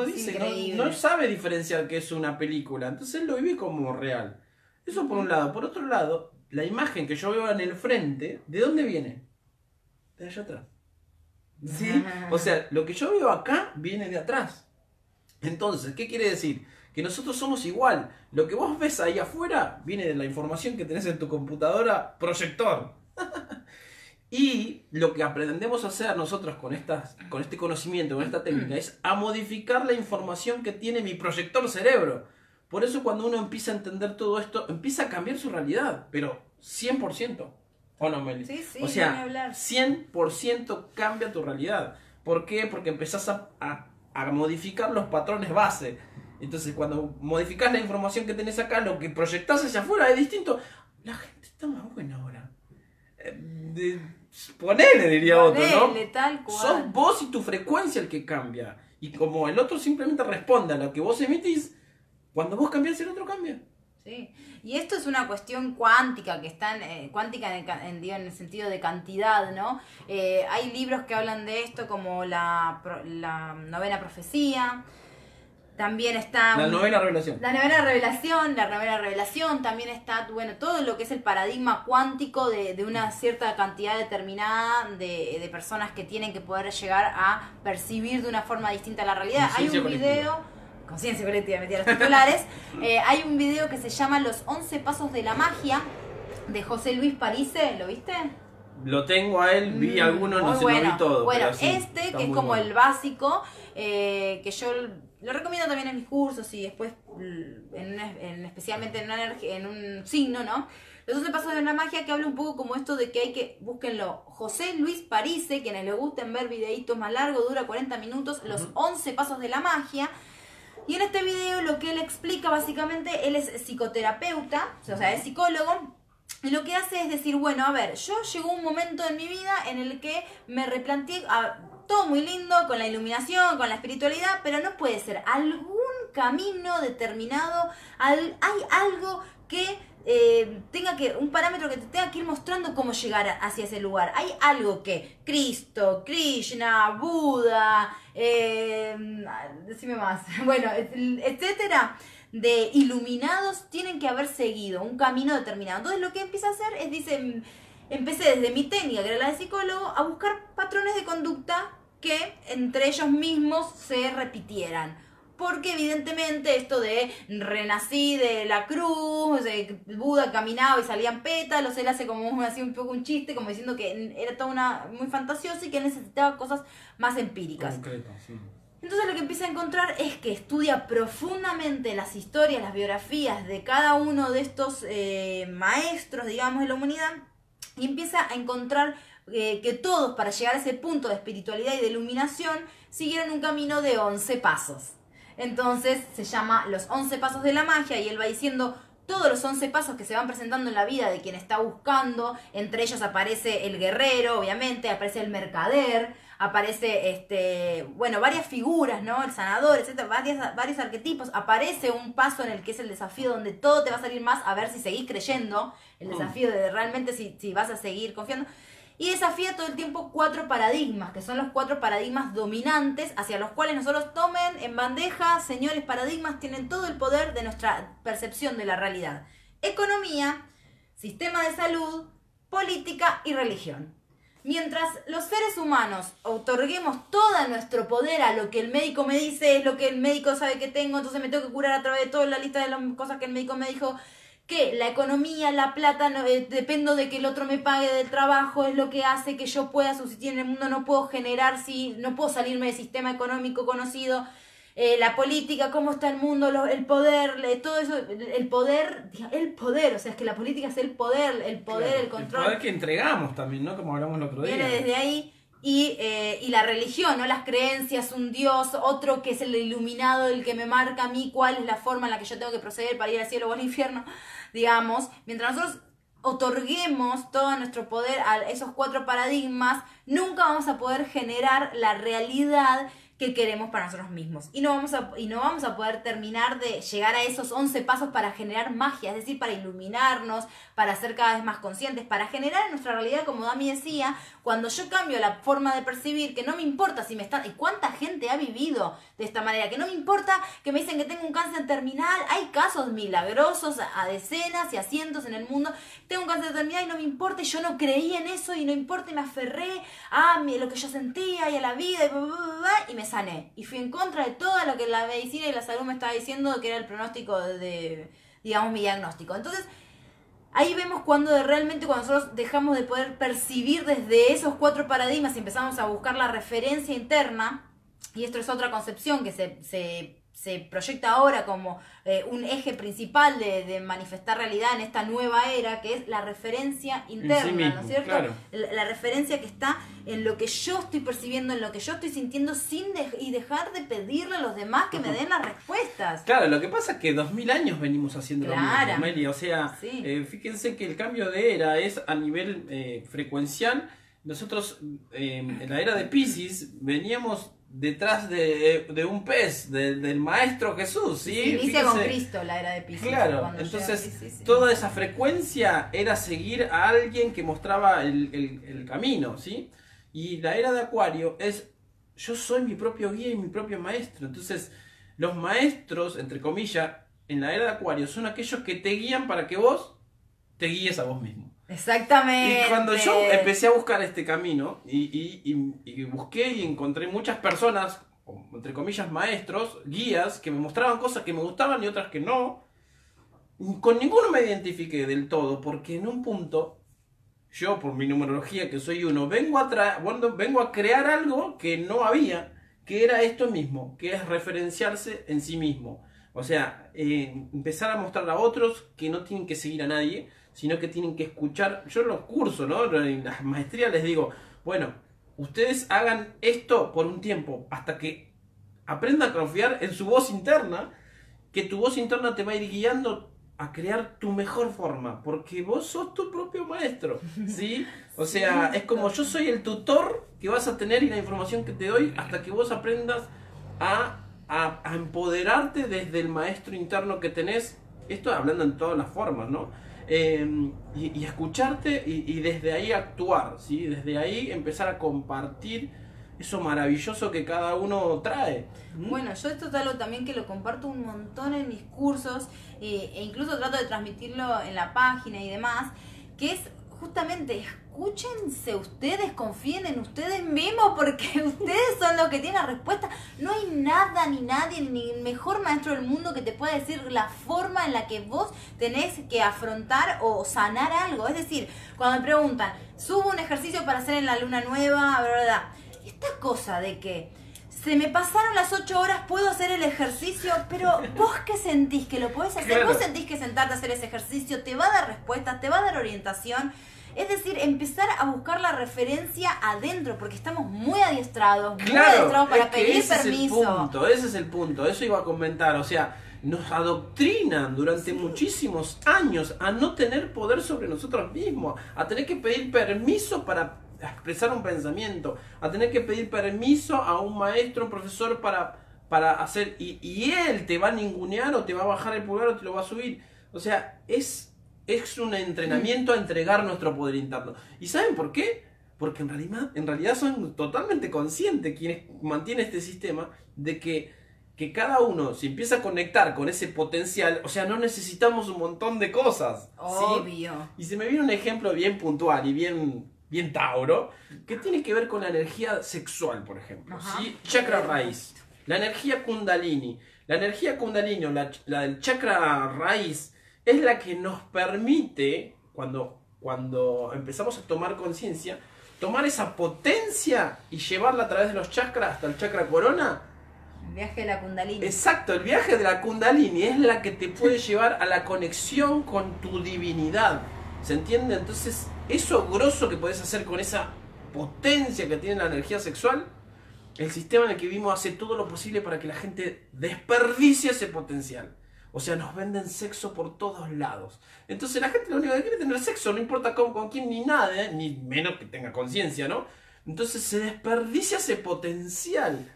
A: dice, no sabe diferenciar que es una película, entonces él lo vive como real. Eso por un lado. Por otro lado, la imagen que yo veo en el frente, ¿de dónde viene? De allá atrás. ¿Sí? O sea, lo que yo veo acá viene de atrás. Entonces, ¿qué quiere decir? Que nosotros somos igual. Lo que vos ves ahí afuera viene de la información que tenés en tu computadora proyector. Y lo que aprendemos a hacer nosotros con este conocimiento, con esta técnica, es a modificar la información que tiene mi proyector cerebro. Por eso cuando uno empieza a entender todo esto, empieza a cambiar su realidad, pero 100%. ¿O no, Meli?
B: Sí, sí,
A: o sea, 100% cambia tu realidad. ¿Por qué? Porque empezás a modificar los patrones base. Entonces, cuando modificás la información que tenés acá, lo que proyectás hacia afuera es distinto. La gente está más buena ahora. Ponele, diría otro, ¿no?
B: Tal cual.
A: Sos vos y tu frecuencia el que cambia. Y como el otro simplemente responde a lo que vos emitís, cuando vos cambiás, el otro cambia.
B: Sí, y esto es una cuestión cuántica, que está cuántica en el sentido de cantidad, ¿no? Hay libros que hablan de esto, como la novena profecía. También está...
A: La novena revelación.
B: La novena revelación, también está, bueno, todo lo que es el paradigma cuántico de una cierta cantidad determinada de personas que tienen que poder llegar a percibir de una forma distinta la realidad. Hay un video... Conciencia colectiva, metí a los titulares. Hay un video que se llama Los 11 Pasos de la Magia, de José Luis Parise, ¿lo viste?
A: Lo tengo a él, vi algunos, no sé,
B: bueno,
A: no vi todo.
B: Bueno,
A: sí,
B: que es como bueno. El básico, que yo lo recomiendo también en mis cursos y después, especialmente en un signo, ¿no? Los 11 Pasos de la Magia, que habla un poco como esto de que hay que, búsquenlo, José Luis Parise, quienes les gusten ver videitos más largos, dura 40 minutos, los 11 Pasos de la Magia. Y en este video lo que él explica básicamente, él es psicoterapeuta, o sea, es psicólogo, y lo que hace es decir, bueno, a ver, yo llegó un momento en mi vida en el que me replanteé, todo muy lindo, con la iluminación, con la espiritualidad, pero no puede ser algún camino determinado, hay algo que un parámetro que te tenga que ir mostrando cómo llegar hacia ese lugar. Hay algo que Cristo, Krishna, Buda, decime más, bueno, etcétera, de iluminados tienen que haber seguido un camino determinado. Entonces lo que empieza a hacer es, dice, empecé desde mi técnica, que era la de psicólogo, a buscar patrones de conducta que entre ellos mismos se repitieran. Porque evidentemente esto de renací de la cruz, de Buda caminaba y salían pétalos, él hace como así un poco un chiste, como diciendo que era toda muy fantasiosa y que necesitaba cosas más empíricas.
A: Concreto, sí.
B: Entonces lo que empieza a encontrar es que estudia profundamente las historias, las biografías de cada uno de estos maestros, digamos, de la humanidad, y empieza a encontrar que todos, para llegar a ese punto de espiritualidad y de iluminación, siguieron un camino de 11 pasos. Entonces se llama Los 11 Pasos de la Magia, y él va diciendo todos los 11 pasos que se van presentando en la vida de quien está buscando. Entre ellos aparece el guerrero, obviamente, aparece el mercader, aparece varias figuras, ¿no? El sanador, etcétera, varios arquetipos. Aparece un paso en el que es el desafío, donde todo te va a salir más, a ver si seguís creyendo, el desafío de realmente si vas a seguir confiando. Y desafía todo el tiempo 4 paradigmas, que son los 4 paradigmas dominantes, hacia los cuales nosotros tomen en bandeja. Señores, paradigmas tienen todo el poder de nuestra percepción de la realidad. Economía, sistema de salud, política y religión. Mientras los seres humanos otorguemos todo nuestro poder a lo que el médico me dice, es lo que el médico sabe que tengo, entonces me tengo que curar a través de toda la lista de las cosas que el médico me dijo, que la economía, la plata, dependo de que el otro me pague del trabajo, es lo que hace que yo pueda subsistir en el mundo, no puedo generar, no puedo salirme del sistema económico conocido, la política, cómo está el mundo, el poder, todo eso, el poder, o sea, es que la política es el poder, claro, el control.
A: El poder que entregamos también, ¿no? Como hablamos el otro día.
B: Viene desde ahí. Y la religión, ¿no? Las creencias, un Dios, otro que es el iluminado, el que me marca a mí cuál es la forma en la que yo tengo que proceder para ir al cielo o al infierno, digamos. Mientras nosotros otorguemos todo nuestro poder a esos 4 paradigmas, nunca vamos a poder generar la realidad que queremos para nosotros mismos. Y no vamos a poder terminar de llegar a esos 11 pasos para generar magia, es decir, para iluminarnos, para ser cada vez más conscientes, para generar en nuestra realidad, como Dami decía, cuando yo cambio la forma de percibir, que no me importa si me están... ¿Y cuánta gente ha vivido de esta manera? Que no me importa que me dicen que tengo un cáncer terminal. Hay casos milagrosos a decenas y a cientos en el mundo. Tengo un cáncer terminal y no me importa, y yo no creí en eso y no importa, y me aferré a lo que yo sentía y a la vida y me sané. Y fui en contra de todo lo que la medicina y la salud me estaba diciendo que era el pronóstico digamos, mi diagnóstico. Entonces, ahí vemos cuando nosotros dejamos de poder percibir desde esos 4 paradigmas y empezamos a buscar la referencia interna, y esto es otra concepción que se proyecta ahora como un eje principal de manifestar realidad en esta nueva era, que es la referencia interna, sí mismo, ¿no es cierto?
A: Claro.
B: La referencia que está en lo que yo estoy percibiendo, en lo que yo estoy sintiendo, y dejar de pedirle a los demás que me den las respuestas.
A: Claro, lo que pasa es que 2000 años venimos haciendo lo mismo, Meli. O sea,
B: sí.
A: Fíjense que el cambio de era es a nivel frecuencial. Nosotros, en la era de Piscis, veníamos detrás de un pez, del Maestro Jesús, ¿sí?
B: Se inicia con Cristo la era de Piscis.
A: Claro, entonces Piscis, toda esa frecuencia era seguir a alguien que mostraba el camino, ¿sí? Y la era de Acuario es, yo soy mi propio guía y mi propio maestro. Entonces, los maestros, entre comillas, en la era de Acuario son aquellos que te guían para que vos te guíes a vos mismo.
B: Exactamente.
A: Y cuando yo empecé a buscar este camino y busqué y encontré muchas personas, entre comillas maestros, guías, que me mostraban cosas que me gustaban y otras que no, con ninguno me identifiqué del todo, porque en un punto, yo por mi numerología que soy 1, vengo a crear algo que no había, que era esto mismo, que es referenciarse en sí mismo. O sea, empezar a mostrar a otros que no tienen que seguir a nadie, sino que tienen que escuchar. Yo en los cursos, ¿no? En las maestrías les digo, bueno, ustedes hagan esto por un tiempo, hasta que aprendan a confiar en su voz interna, que tu voz interna te va a ir guiando a crear tu mejor forma, porque vos sos tu propio maestro, ¿sí? O sea, es como yo soy el tutor que vas a tener y la información que te doy hasta que vos aprendas a empoderarte desde el maestro interno que tenés. Esto hablando en todas las formas, ¿no? Y escucharte y desde ahí actuar, ¿sí? Desde ahí empezar a compartir eso maravilloso que cada uno trae.
B: Bueno, yo esto es algo también que lo comparto un montón en mis cursos, e incluso trato de transmitirlo en la página y demás, que es justamente escúchense ustedes, confíen en ustedes mismos, porque ustedes son los que tienen la respuesta. No hay nada ni nadie, ni el mejor maestro del mundo que te pueda decir la forma en la que vos tenés que afrontar o sanar algo. Es decir, cuando me preguntan, subo un ejercicio para hacer en la luna nueva, ¿verdad? Esta cosa de que se me pasaron las 8 horas, puedo hacer el ejercicio, pero vos qué sentís que lo podés hacer, claro. Vos sentís que sentarte a hacer ese ejercicio te va a dar respuestas, te va a dar orientación. Es decir, empezar a buscar la referencia adentro, porque estamos muy adiestrados, para pedir permiso.
A: Ese es el punto, eso iba a comentar, o sea, nos adoctrinan durante muchísimos años a no tener poder sobre nosotros mismos, a tener que pedir permiso para expresar un pensamiento, a tener que pedir permiso a un maestro, un profesor para hacer, y él te va a ningunear o te va a bajar el pulgar o te lo va a subir. O sea, es un entrenamiento a entregar nuestro poder interno. ¿Y saben por qué? Porque en realidad son totalmente conscientes quienes mantienen este sistema de que cada uno se empieza a conectar con ese potencial. O sea, no necesitamos un montón de cosas.
B: Obvio.
A: ¿Sí? Y se me viene un ejemplo bien puntual y bien Tauro, que tiene que ver con la energía sexual, por ejemplo. ¿Sí? Chakra raíz. La energía Kundalini. La energía Kundalini, la del chakra raíz, es la que nos permite, cuando empezamos a tomar conciencia, tomar esa potencia y llevarla a través de los chakras hasta el chakra corona.
B: El viaje de la Kundalini.
A: Exacto, el viaje de la Kundalini es la que te puede llevar a la conexión con tu divinidad. ¿Se entiende? Entonces, eso grosso que podés hacer con esa potencia que tiene la energía sexual, el sistema en el que vivimos hace todo lo posible para que la gente desperdicie ese potencial. O sea, nos venden sexo por todos lados. Entonces la gente lo único que quiere es tener sexo, no importa con quién ni nada, ni menos que tenga conciencia, ¿no? Entonces se desperdicia ese potencial.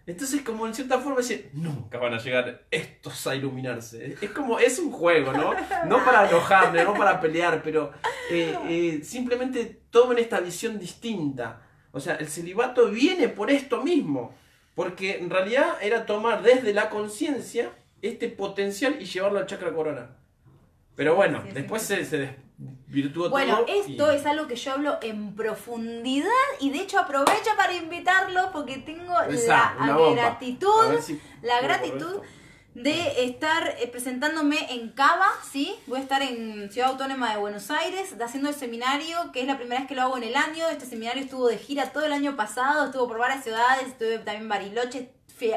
A: Entonces, como en cierta forma decir, nunca van a llegar estos a iluminarse. Es como, es un juego, ¿no? No para enojarme, no para pelear, pero simplemente tomen esta visión distinta. O sea, el celibato viene por esto mismo. Porque en realidad era tomar desde la conciencia este potencial y llevarlo al chakra corona. Pero bueno, después se desvirtuó todo.
B: Bueno, esto es algo que yo hablo en profundidad y de hecho aprovecho para invitarlo porque tengo la gratitud de estar presentándome en Cava, ¿sí? Voy a estar en Ciudad Autónoma de Buenos Aires haciendo el seminario, que es la primera vez que lo hago en el año. Este seminario estuvo de gira todo el año pasado, estuvo por varias ciudades, estuve también en Bariloche.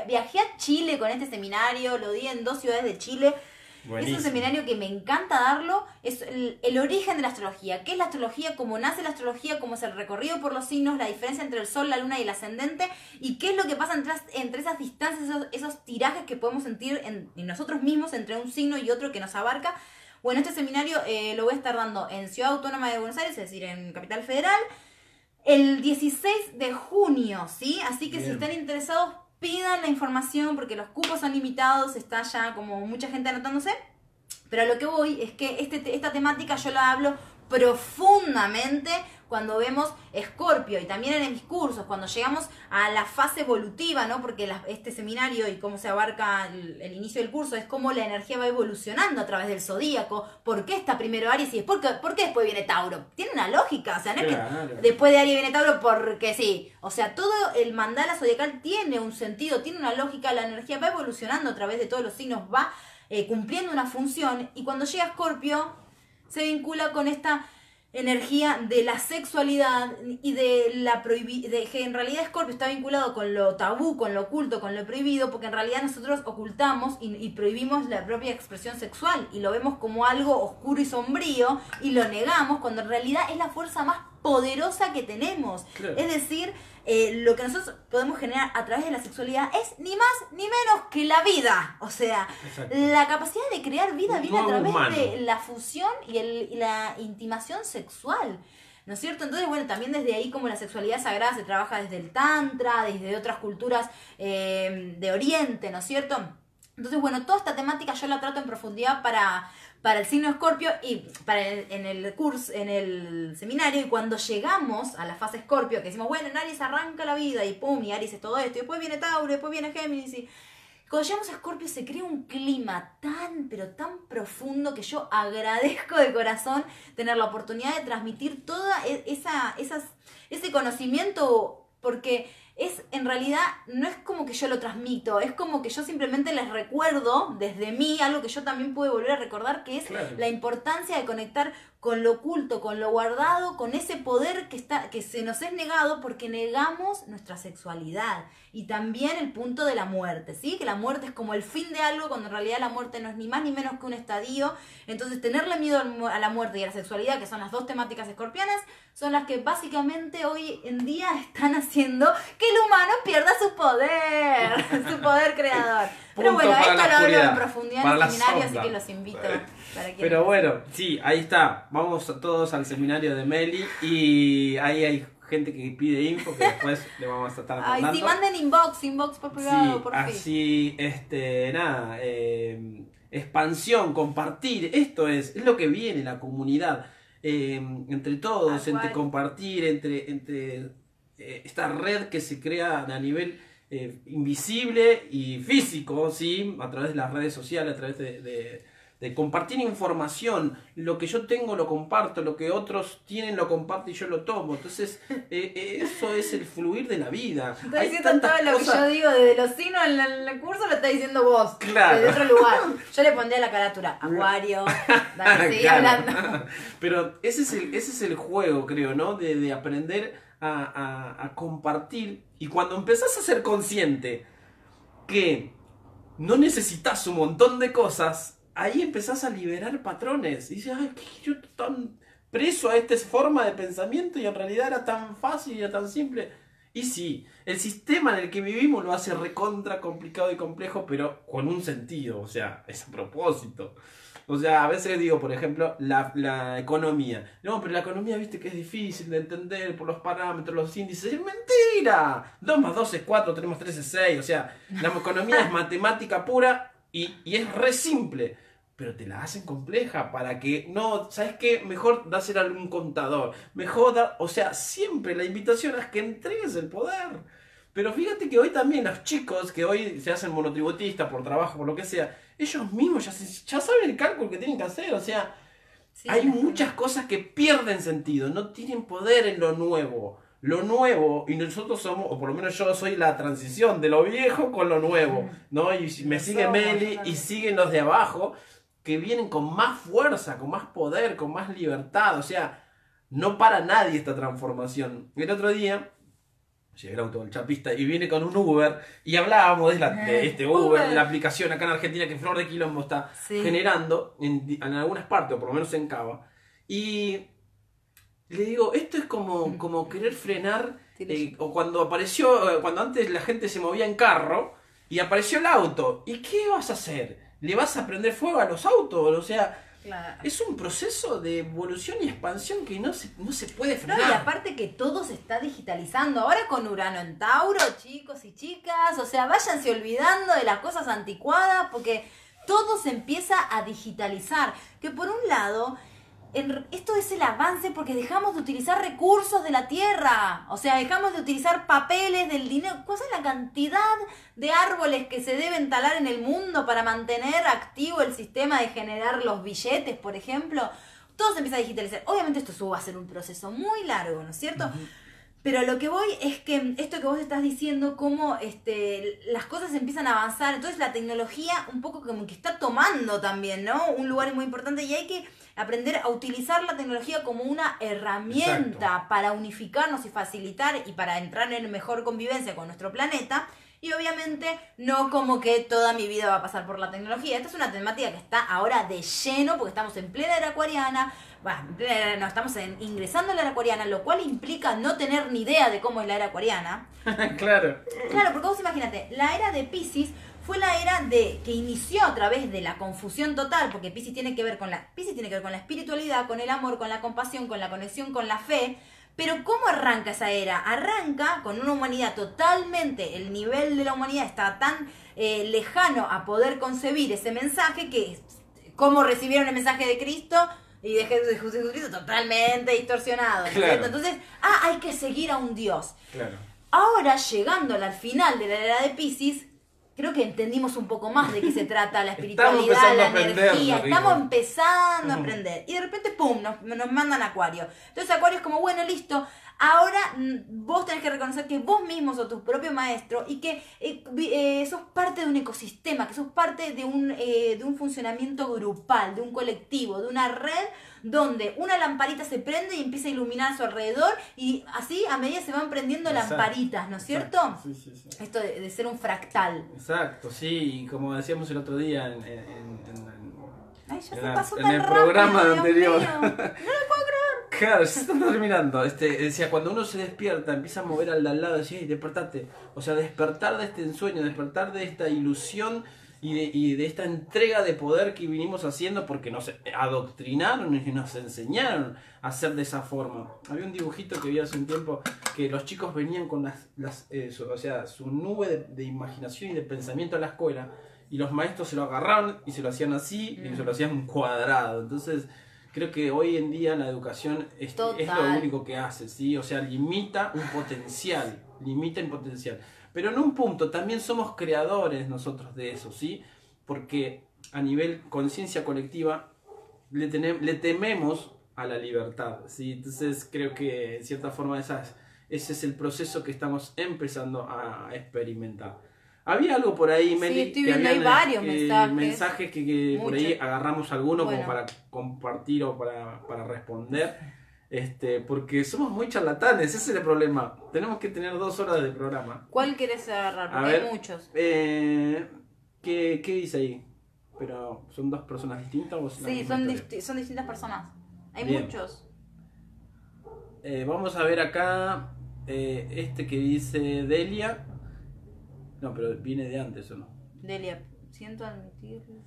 B: Viajé a Chile con este seminario, lo di en 2 ciudades de Chile. Buenísimo. Es un seminario que me encanta darlo. Es el origen de la astrología. ¿Qué es la astrología? ¿Cómo nace la astrología? ¿Cómo es el recorrido por los signos? La diferencia entre el sol, la luna y el ascendente. ¿Y qué es lo que pasa entre esas distancias, esos tirajes que podemos sentir en nosotros mismos entre un signo y otro que nos abarca? Bueno, este seminario lo voy a estar dando en Ciudad Autónoma de Buenos Aires, es decir, en Capital Federal, el 16 de junio, ¿sí? Así que Bien. Si están interesados, pidan la información porque los cupos son limitados, está ya como mucha gente anotándose. Pero a lo que voy es que esta temática yo la hablo profundamente cuando vemos Escorpio y también en mis cursos, cuando llegamos a la fase evolutiva, ¿no? Porque este seminario y cómo se abarca el inicio del curso es cómo la energía va evolucionando a través del zodíaco. ¿Por qué está primero Aries y por qué después viene Tauro? Tiene una lógica, o sea, no es que después de Aries viene Tauro porque sí. O sea, todo el mandala zodiacal tiene un sentido, tiene una lógica, la energía va evolucionando a través de todos los signos, va cumpliendo una función, y cuando llega Escorpio se vincula con esta energía de la sexualidad y de que en realidad Escorpio está vinculado con lo tabú, con lo oculto, con lo prohibido, porque en realidad nosotros ocultamos y prohibimos la propia expresión sexual y lo vemos como algo oscuro y sombrío y lo negamos cuando en realidad es la fuerza más poderosa que tenemos. Claro. Es decir, lo que nosotros podemos generar a través de la sexualidad es ni más ni menos que la vida. O sea, Exacto. La capacidad de crear vida viene a través de la fusión y la intimación sexual, ¿no es cierto? Entonces, bueno, también desde ahí como la sexualidad sagrada se trabaja desde el tantra, desde otras culturas de Oriente, ¿no es cierto? Entonces, bueno, toda esta temática yo la trato en profundidad para el signo Escorpio y en el curso, en el seminario, y cuando llegamos a la fase Escorpio, que decimos, bueno, en Aries arranca la vida y pum, y Aries es todo esto, y después viene Tauro, después viene Géminis, y cuando llegamos a Escorpio se crea un clima tan, pero tan profundo que yo agradezco de corazón tener la oportunidad de transmitir toda ese conocimiento, porque en realidad no es como que yo lo transmito, es como que yo simplemente les recuerdo desde mí algo que yo también puedo volver a recordar, que es claro. La importancia de conectar con lo oculto, con lo guardado, con ese poder que se nos es negado porque negamos nuestra sexualidad. Y también el punto de la muerte, ¿sí? Que la muerte es como el fin de algo, cuando en realidad la muerte no es ni más ni menos que un estadio. Entonces, tenerle miedo a la muerte y a la sexualidad, que son las dos temáticas escorpianas, son las que básicamente hoy en día están haciendo que el humano pierda su poder creador. Pero bueno, esto lo hablo en profundidad en el seminario, así que los invito.
A: Pero bueno, sí, ahí está. Vamos todos al seminario de Meli y ahí hay gente que pide info que después le vamos a estar mandando.
B: Ay, sí, manden inbox por privado,
A: sí,
B: por fin.
A: Así, nada, expansión, compartir, esto es lo que viene, la comunidad, entre todos, entre compartir, entre esta red que se crea a nivel invisible y físico, ¿sí? A través de las redes sociales, a través de compartir información. Lo que yo tengo lo comparto, lo que otros tienen lo comparto y yo lo tomo. Entonces, eso es el fluir de la vida.
B: Estoy diciendo todo lo que yo digo desde los signos en el curso, lo está diciendo vos.
A: Claro.
B: Desde otro lugar. Yo le pondría la carátula Acuario. Dale, sigue hablando.
A: Pero ese es el juego, creo, ¿no? De aprender a compartir. Y cuando empezás a ser consciente que no necesitas un montón de cosas, ahí empezás a liberar patrones. Y dices, ay, yo estoy tan preso a esta forma de pensamiento y en realidad era tan fácil y era tan simple. Y sí, el sistema en el que vivimos lo hace recontra complicado y complejo, pero con un sentido, o sea, es a propósito. O sea, a veces digo, por ejemplo, la economía. No, pero la economía, viste que es difícil de entender por los parámetros, los índices. ¡Es mentira! 2 más 2 es 4, 3 más 3 es 6. O sea, la economía es matemática pura y es re simple. Pero te la hacen compleja para que, no, ¿sabes qué? Mejor dásela a algún contador. Mejor o sea, siempre la invitación es que entregues el poder. Pero fíjate que hoy también los chicos que hoy se hacen monotributistas por trabajo, por lo que sea, ellos mismos ya saben el cálculo que tienen que hacer. O sea, sí, hay muchas cosas que pierden sentido, no tienen poder en lo nuevo. Lo nuevo, y nosotros somos, o por lo menos yo soy la transición de lo viejo con lo nuevo, ¿no? Y me sigue Meli y siguen los de abajo, que vienen con más fuerza, con más poder, con más libertad. O sea, no para nadie esta transformación. El otro día llegué el auto del chapista y viene con un Uber y hablábamos de este Uber, de la aplicación acá en Argentina que Flor de Quilombo está generando en algunas partes, o por lo menos en Cava. Y le digo, esto es como querer frenar, o cuando apareció, cuando antes la gente se movía en carro y apareció el auto. ¿Y qué vas a hacer? ¿Le vas a prender fuego a los autos? O sea, claro, es un proceso de evolución y expansión que no se puede frenar.
B: No, y aparte que todo se está digitalizando. Ahora con Urano en Tauro, chicos y chicas, o sea, váyanse olvidando de las cosas anticuadas porque todo se empieza a digitalizar. Que por un lado, esto es el avance porque dejamos de utilizar recursos de la tierra. O sea, dejamos de utilizar papeles del dinero. ¿Cuál es la cantidad de árboles que se deben talar en el mundo para mantener activo el sistema de generar los billetes, por ejemplo? Todo se empieza a digitalizar. Obviamente esto va a ser un proceso muy largo, ¿no es cierto? Uh-huh. Pero lo que voy es que esto que vos estás diciendo, cómo las cosas empiezan a avanzar, entonces la tecnología un poco como que está tomando también, ¿no? Un lugar muy importante y hay que aprender a utilizar la tecnología como una herramienta para unificarnos y facilitar y para entrar en mejor convivencia con nuestro planeta. Y obviamente no como que toda mi vida va a pasar por la tecnología. Esta es una temática que está ahora de lleno porque estamos en plena era acuariana. Bueno, estamos ingresando en la era acuariana, lo cual implica no tener ni idea de cómo es la era acuariana.
A: Claro.
B: Claro, porque vos imagínate, la era de Piscis fue la era que inició a través de la confusión total, porque Piscis tiene que ver con la espiritualidad, con el amor, con la compasión, con la conexión, con la fe. Pero ¿cómo arranca esa era? Arranca con una humanidad totalmente, el nivel de la humanidad está tan lejano a poder concebir ese mensaje que cómo recibieron el mensaje de Cristo y de Jesucristo totalmente distorsionado, ¿no? Claro. Entonces, hay que seguir a un Dios.
A: Claro.
B: Ahora, llegando al final de la era de Piscis, creo que entendimos un poco más de qué se trata la espiritualidad, la energía. Estamos empezando a aprender. Y de repente, ¡pum!, nos mandan a Acuario. Entonces Acuario es como, bueno, listo. Ahora vos tenés que reconocer que vos mismo sos tu propio maestro y que sos parte de un ecosistema, que sos parte de un funcionamiento grupal, de un colectivo, de una red donde una lamparita se prende y empieza a iluminar a su alrededor y así a medida se van prendiendo lamparitas, ¿no es cierto?
A: Sí, sí, sí.
B: Esto de ser un fractal.
A: Exacto, sí, y como decíamos el otro día
B: Ay, ya se pasó tan
A: el
B: rápido,
A: programa
B: Dios
A: anterior.
B: Mío. No lo puedo creer.
A: Claro, se está terminando. Decía, cuando uno se despierta, empieza a mover al de al lado, decía, hey, despertate. O sea, despertar de este ensueño, despertar de esta ilusión y de esta entrega de poder que vinimos haciendo porque nos adoctrinaron y nos enseñaron a hacer de esa forma. Había un dibujito que vi hace un tiempo que los chicos venían con su nube de imaginación y de pensamiento a la escuela y los maestros se lo agarraron y se lo hacían así y se lo hacían cuadrado. Entonces creo que hoy en día la educación es lo único que hace, ¿sí? O sea, limita un potencial, pero en un punto también somos creadores nosotros de eso, ¿sí? Porque a nivel conciencia colectiva le tememos a la libertad, ¿sí? Entonces creo que en cierta forma ese es el proceso que estamos empezando a experimentar. Había algo por ahí, Meli,
B: sí, estoy viendo, hay varios
A: mensajes que por ahí agarramos alguno como para compartir o para responder. Porque somos muy charlatanes, ese es el problema. Tenemos que tener 2 horas de programa.
B: ¿Cuál querés agarrar? Porque hay muchos.
A: ¿Qué dice ahí? ¿Pero son 2 personas distintas o
B: sí, son distintas personas. Hay muchos.
A: Vamos a ver acá que dice Delia. No, pero viene de antes, ¿o no?
B: Delia, siento admitirlo.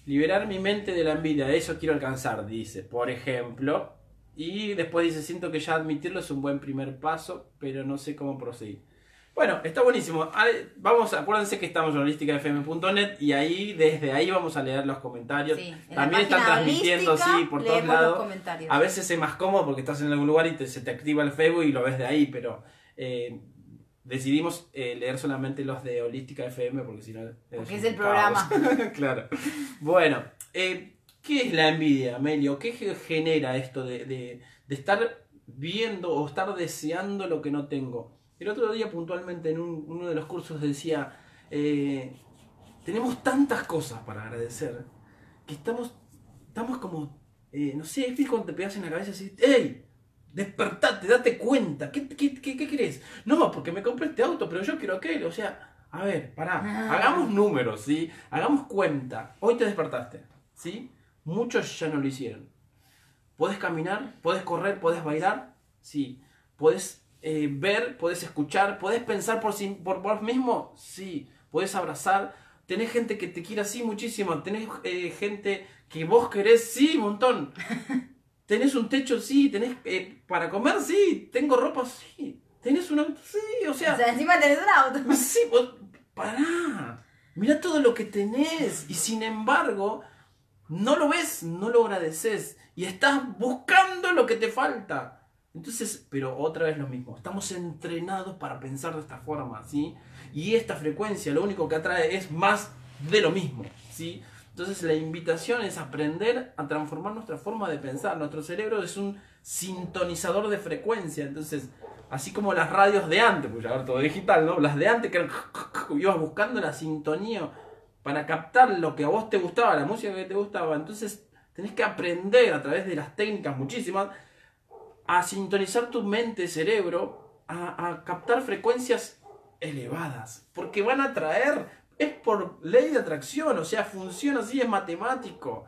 A: Liberar mi mente de la envidia, eso quiero alcanzar, dice, por ejemplo. Y después dice, siento que ya admitirlo es un buen primer paso, pero no sé cómo proseguir. Bueno, está buenísimo. Acuérdense que estamos en holísticafm.net y desde ahí vamos a leer los comentarios. Sí, también están transmitiendo, sí, por todos lados. A veces es más cómodo porque estás en algún lugar y se te activa el Facebook y lo ves de ahí, pero decidimos leer solamente los de Holística FM porque si no...
B: Porque es el programa.
A: Claro. Bueno, ¿qué es la envidia, Amelio? ¿Qué genera esto de estar viendo o estar deseando lo que no tengo? El otro día puntualmente en uno de los cursos decía, tenemos tantas cosas para agradecer que estamos como, no sé, es cuando te pegas en la cabeza y decís, ¡ey! Despertate, date cuenta, ¿qué querés? No, porque me compré este auto, pero yo quiero aquel, o sea, a ver, pará, hagamos números, ¿sí? Hagamos cuenta, hoy te despertaste, ¿sí? Muchos ya no lo hicieron. ¿Podés caminar? ¿Podés correr? ¿Podés bailar? Sí. ¿Podés ver? ¿Podés escuchar? ¿Podés pensar por vos mismo? Sí. ¿Podés abrazar? ¿Tenés gente que te quiere así muchísimo? ¿Tenés gente que vos querés? Sí, un montón. ¿Tenés un techo? Sí. ¿Tenés para comer? Sí. ¿Tengo ropa? Sí. ¿Tenés un auto? Sí. O sea,
B: encima tenés un auto.
A: Sí, pará. Mirá todo lo que tenés. Y sin embargo, no lo ves, no lo agradeces. Y estás buscando lo que te falta. Entonces, pero otra vez lo mismo. Estamos entrenados para pensar de esta forma, ¿sí? Y esta frecuencia lo único que atrae es más de lo mismo, ¿sí? Entonces la invitación es aprender a transformar nuestra forma de pensar. Nuestro cerebro es un sintonizador de frecuencia. Entonces, así como las radios de antes, pues ya ver todo digital, ¿no? Las de antes que ibas buscando la sintonía para captar lo que a vos te gustaba, la música que te gustaba. Entonces tenés que aprender a través de las técnicas muchísimas a sintonizar tu mente, cerebro, a captar frecuencias elevadas, porque van a atraer, es por ley de atracción, o sea, funciona así, es matemático.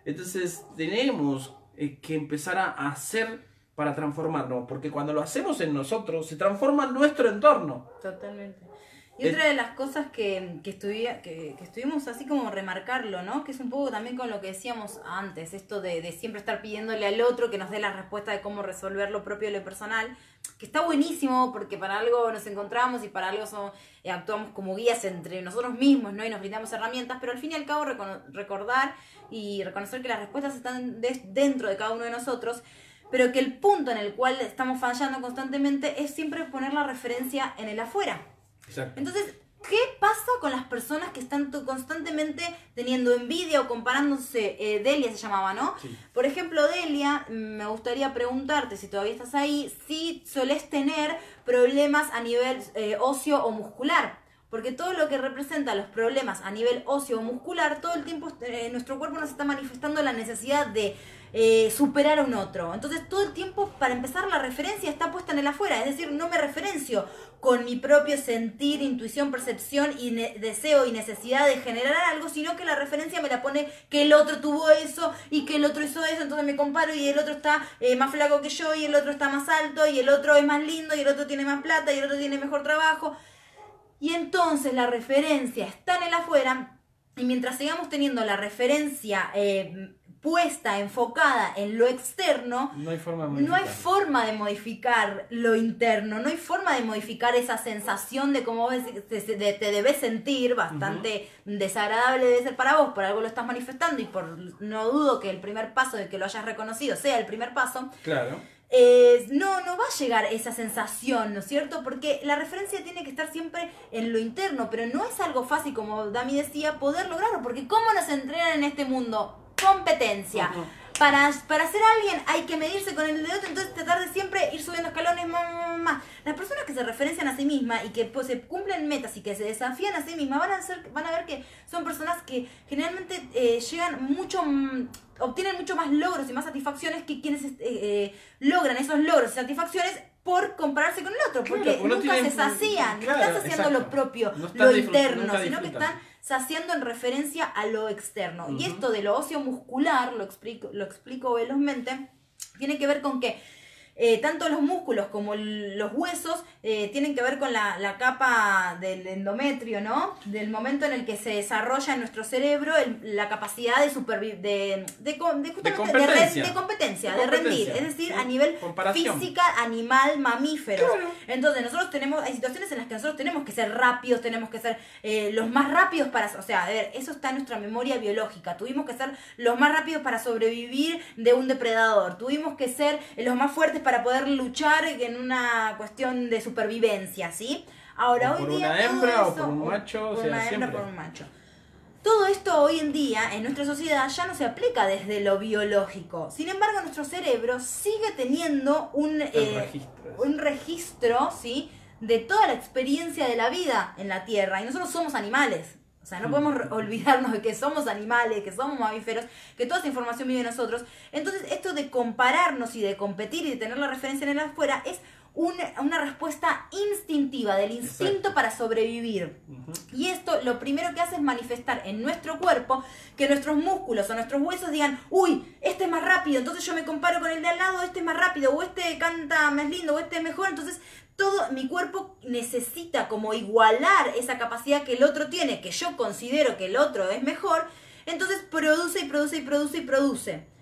A: Entonces tenemos que empezar a hacer para transformarnos, porque cuando lo hacemos en nosotros, se transforma nuestro entorno.
B: Totalmente. Y otra de las cosas que estuvimos así como remarcarlo, ¿no? Que es un poco también con lo que decíamos antes, esto de siempre estar pidiéndole al otro que nos dé la respuesta de cómo resolver lo propio y lo personal, que está buenísimo porque para algo nos encontramos y para algo actuamos como guías entre nosotros mismos, ¿no? Y nos brindamos herramientas, pero al fin y al cabo recordar y reconocer que las respuestas están dentro de cada uno de nosotros, pero que el punto en el cual estamos fallando constantemente es siempre poner la referencia en el afuera.
A: Exacto.
B: Entonces, ¿qué pasa con las personas que están constantemente teniendo envidia o comparándose? Delia se llamaba, ¿no?
A: Sí.
B: Por ejemplo, Delia, me gustaría preguntarte, si todavía estás ahí, si solés tener problemas a nivel óseo o muscular. Porque todo lo que representa los problemas a nivel óseo o muscular, todo el tiempo nuestro cuerpo nos está manifestando la necesidad de superar a un otro. Entonces todo el tiempo, para empezar, la referencia está puesta en el afuera. Es decir, no me referencio con mi propio sentir, intuición, percepción y deseo y necesidad de generar algo, sino que la referencia me la pone que el otro tuvo eso y que el otro hizo eso, entonces me comparo y el otro está más flaco que yo y el otro está más alto y el otro es más lindo y el otro tiene más plata y el otro tiene mejor trabajo. Y entonces la referencia está en el afuera, y mientras sigamos teniendo la referencia puesta, enfocada en lo externo,
A: no hay forma
B: de modificar lo interno, no hay forma de modificar esa sensación de cómo te debes sentir, bastante desagradable debe ser para vos, por algo lo estás manifestando y no dudo que el primer paso de que lo hayas reconocido sea el primer paso.
A: Claro.
B: No va a llegar esa sensación, ¿no es cierto? Porque la referencia tiene que estar siempre en lo interno, pero no es algo fácil, como Dami decía, poder lograrlo, porque ¿cómo nos entrenan en este mundo? Competencia. Para ser alguien hay que medirse con el de otro, entonces tratar de siempre ir subiendo escalones más. Las personas que se referencian a sí mismas y que pues, se cumplen metas y que se desafían a sí mismas van a ver que son personas que generalmente obtienen mucho más logros y más satisfacciones que quienes logran esos logros y satisfacciones por compararse con el otro, porque nunca se sacían, no están saciando lo propio, lo interno, sino que están saciando en referencia a lo externo. Y esto de lo óseo muscular, lo explico velozmente, tiene que ver con que tanto los músculos como los huesos tienen que ver con la capa del endometrio, ¿no? Del momento en el que se desarrolla en nuestro cerebro la capacidad de competencia, de rendir, es decir, a nivel física, animal, mamífero. Claro. Entonces hay situaciones en las que nosotros tenemos que ser rápidos, tenemos que ser los más rápidos o sea, a ver, eso está en nuestra memoria biológica. Tuvimos que ser los más rápidos para sobrevivir de un depredador, tuvimos que ser los más fuertes para poder luchar en una cuestión de supervivencia, ¿sí? Ahora,
A: o por
B: hoy día
A: una hembra
B: todo
A: o por un macho,
B: por
A: o sea,
B: una hembra,
A: siempre.
B: por un macho. Todo esto hoy en día en nuestra sociedad ya no se aplica desde lo biológico. Sin embargo, nuestro cerebro sigue teniendo un registro, ¿sí?, de toda la experiencia de la vida en la Tierra. Y nosotros somos animales. O sea, no podemos olvidarnos de que somos animales, que somos mamíferos, que toda esa información vive en nosotros. Entonces, esto de compararnos y de competir y de tener la referencia en el afuera es una respuesta instintiva del instinto. Exacto. Para sobrevivir. Y esto lo primero que hace es manifestar en nuestro cuerpo que nuestros músculos o nuestros huesos digan, uy, este es más rápido, entonces yo me comparo con el de al lado, este es más rápido, o este canta más lindo, o este es mejor. Entonces todo mi cuerpo necesita como igualar esa capacidad que el otro tiene, que yo considero que el otro es mejor. Entonces produce y produce y produce y produce.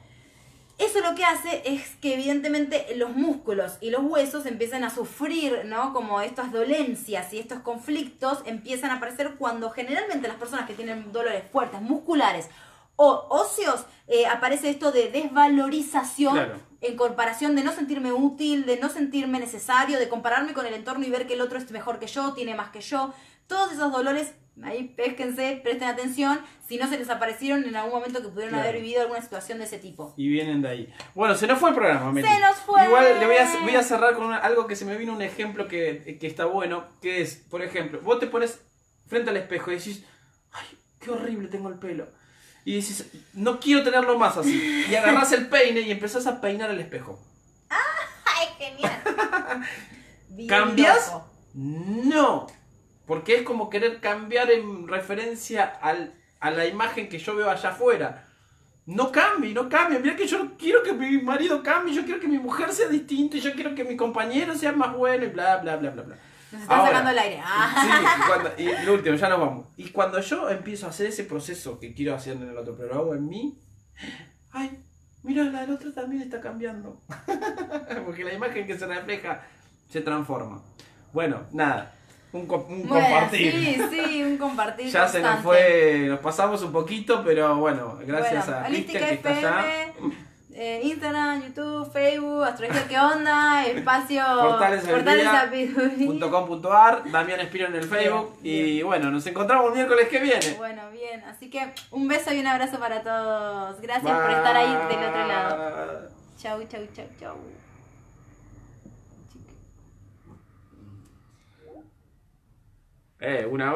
B: Eso lo que hace es que evidentemente los músculos y los huesos empiezan a sufrir, ¿no?, como estas dolencias, y estos conflictos empiezan a aparecer cuando generalmente las personas que tienen dolores fuertes, musculares o óseos, aparece esto de desvalorización. Claro. En comparación de no sentirme útil, de no sentirme necesario, de compararme con el entorno y ver que el otro es mejor que yo, tiene más que yo. Todos esos dolores, ahí pésquense, presten atención, si no se les aparecieron en algún momento que pudieron claro. haber vivido alguna situación de ese tipo.
A: Y vienen de ahí. Bueno, se nos fue el programa, Meli.
B: Se nos fue.
A: Igual le voy a cerrar con algo que se me vino un ejemplo que está bueno, que es, por ejemplo, vos te pones frente al espejo y decís, ay, qué horrible tengo el pelo. Y dices, no quiero tenerlo más así. Y agarrás el peine y empezás a peinar el espejo.
B: ¡Ay, genial!
A: ¿Cambias? No. Porque es como querer cambiar en referencia a la imagen que yo veo allá afuera. No cambie, no cambie. Mira que yo quiero que mi marido cambie, yo quiero que mi mujer sea distinta, y yo quiero que mi compañero sea más bueno y bla, bla, bla, bla, bla.
B: Nos están sacando el aire.
A: Sí, y lo último, ya nos vamos. Y cuando yo empiezo a hacer ese proceso que quiero hacer en el otro, pero lo hago en mí, ay, mira, la del otro también está cambiando. Porque la imagen que se refleja se transforma. Bueno, nada. Un compartir.
B: Sí, un compartir.
A: Ya constante. Se nos fue, nos pasamos un poquito, pero bueno, gracias a Cristian que está allá.
B: Instagram, YouTube, Facebook, Astrología ¿Qué onda? Espacio
A: portalesabiduría.com.ar, Damián Espiro en el Facebook. Bien. Y bueno, nos encontramos el miércoles que viene.
B: Bueno, bien, así que un beso y un abrazo para todos. Gracias por estar ahí del otro lado. Chau, chau, chau, chau.
A: Una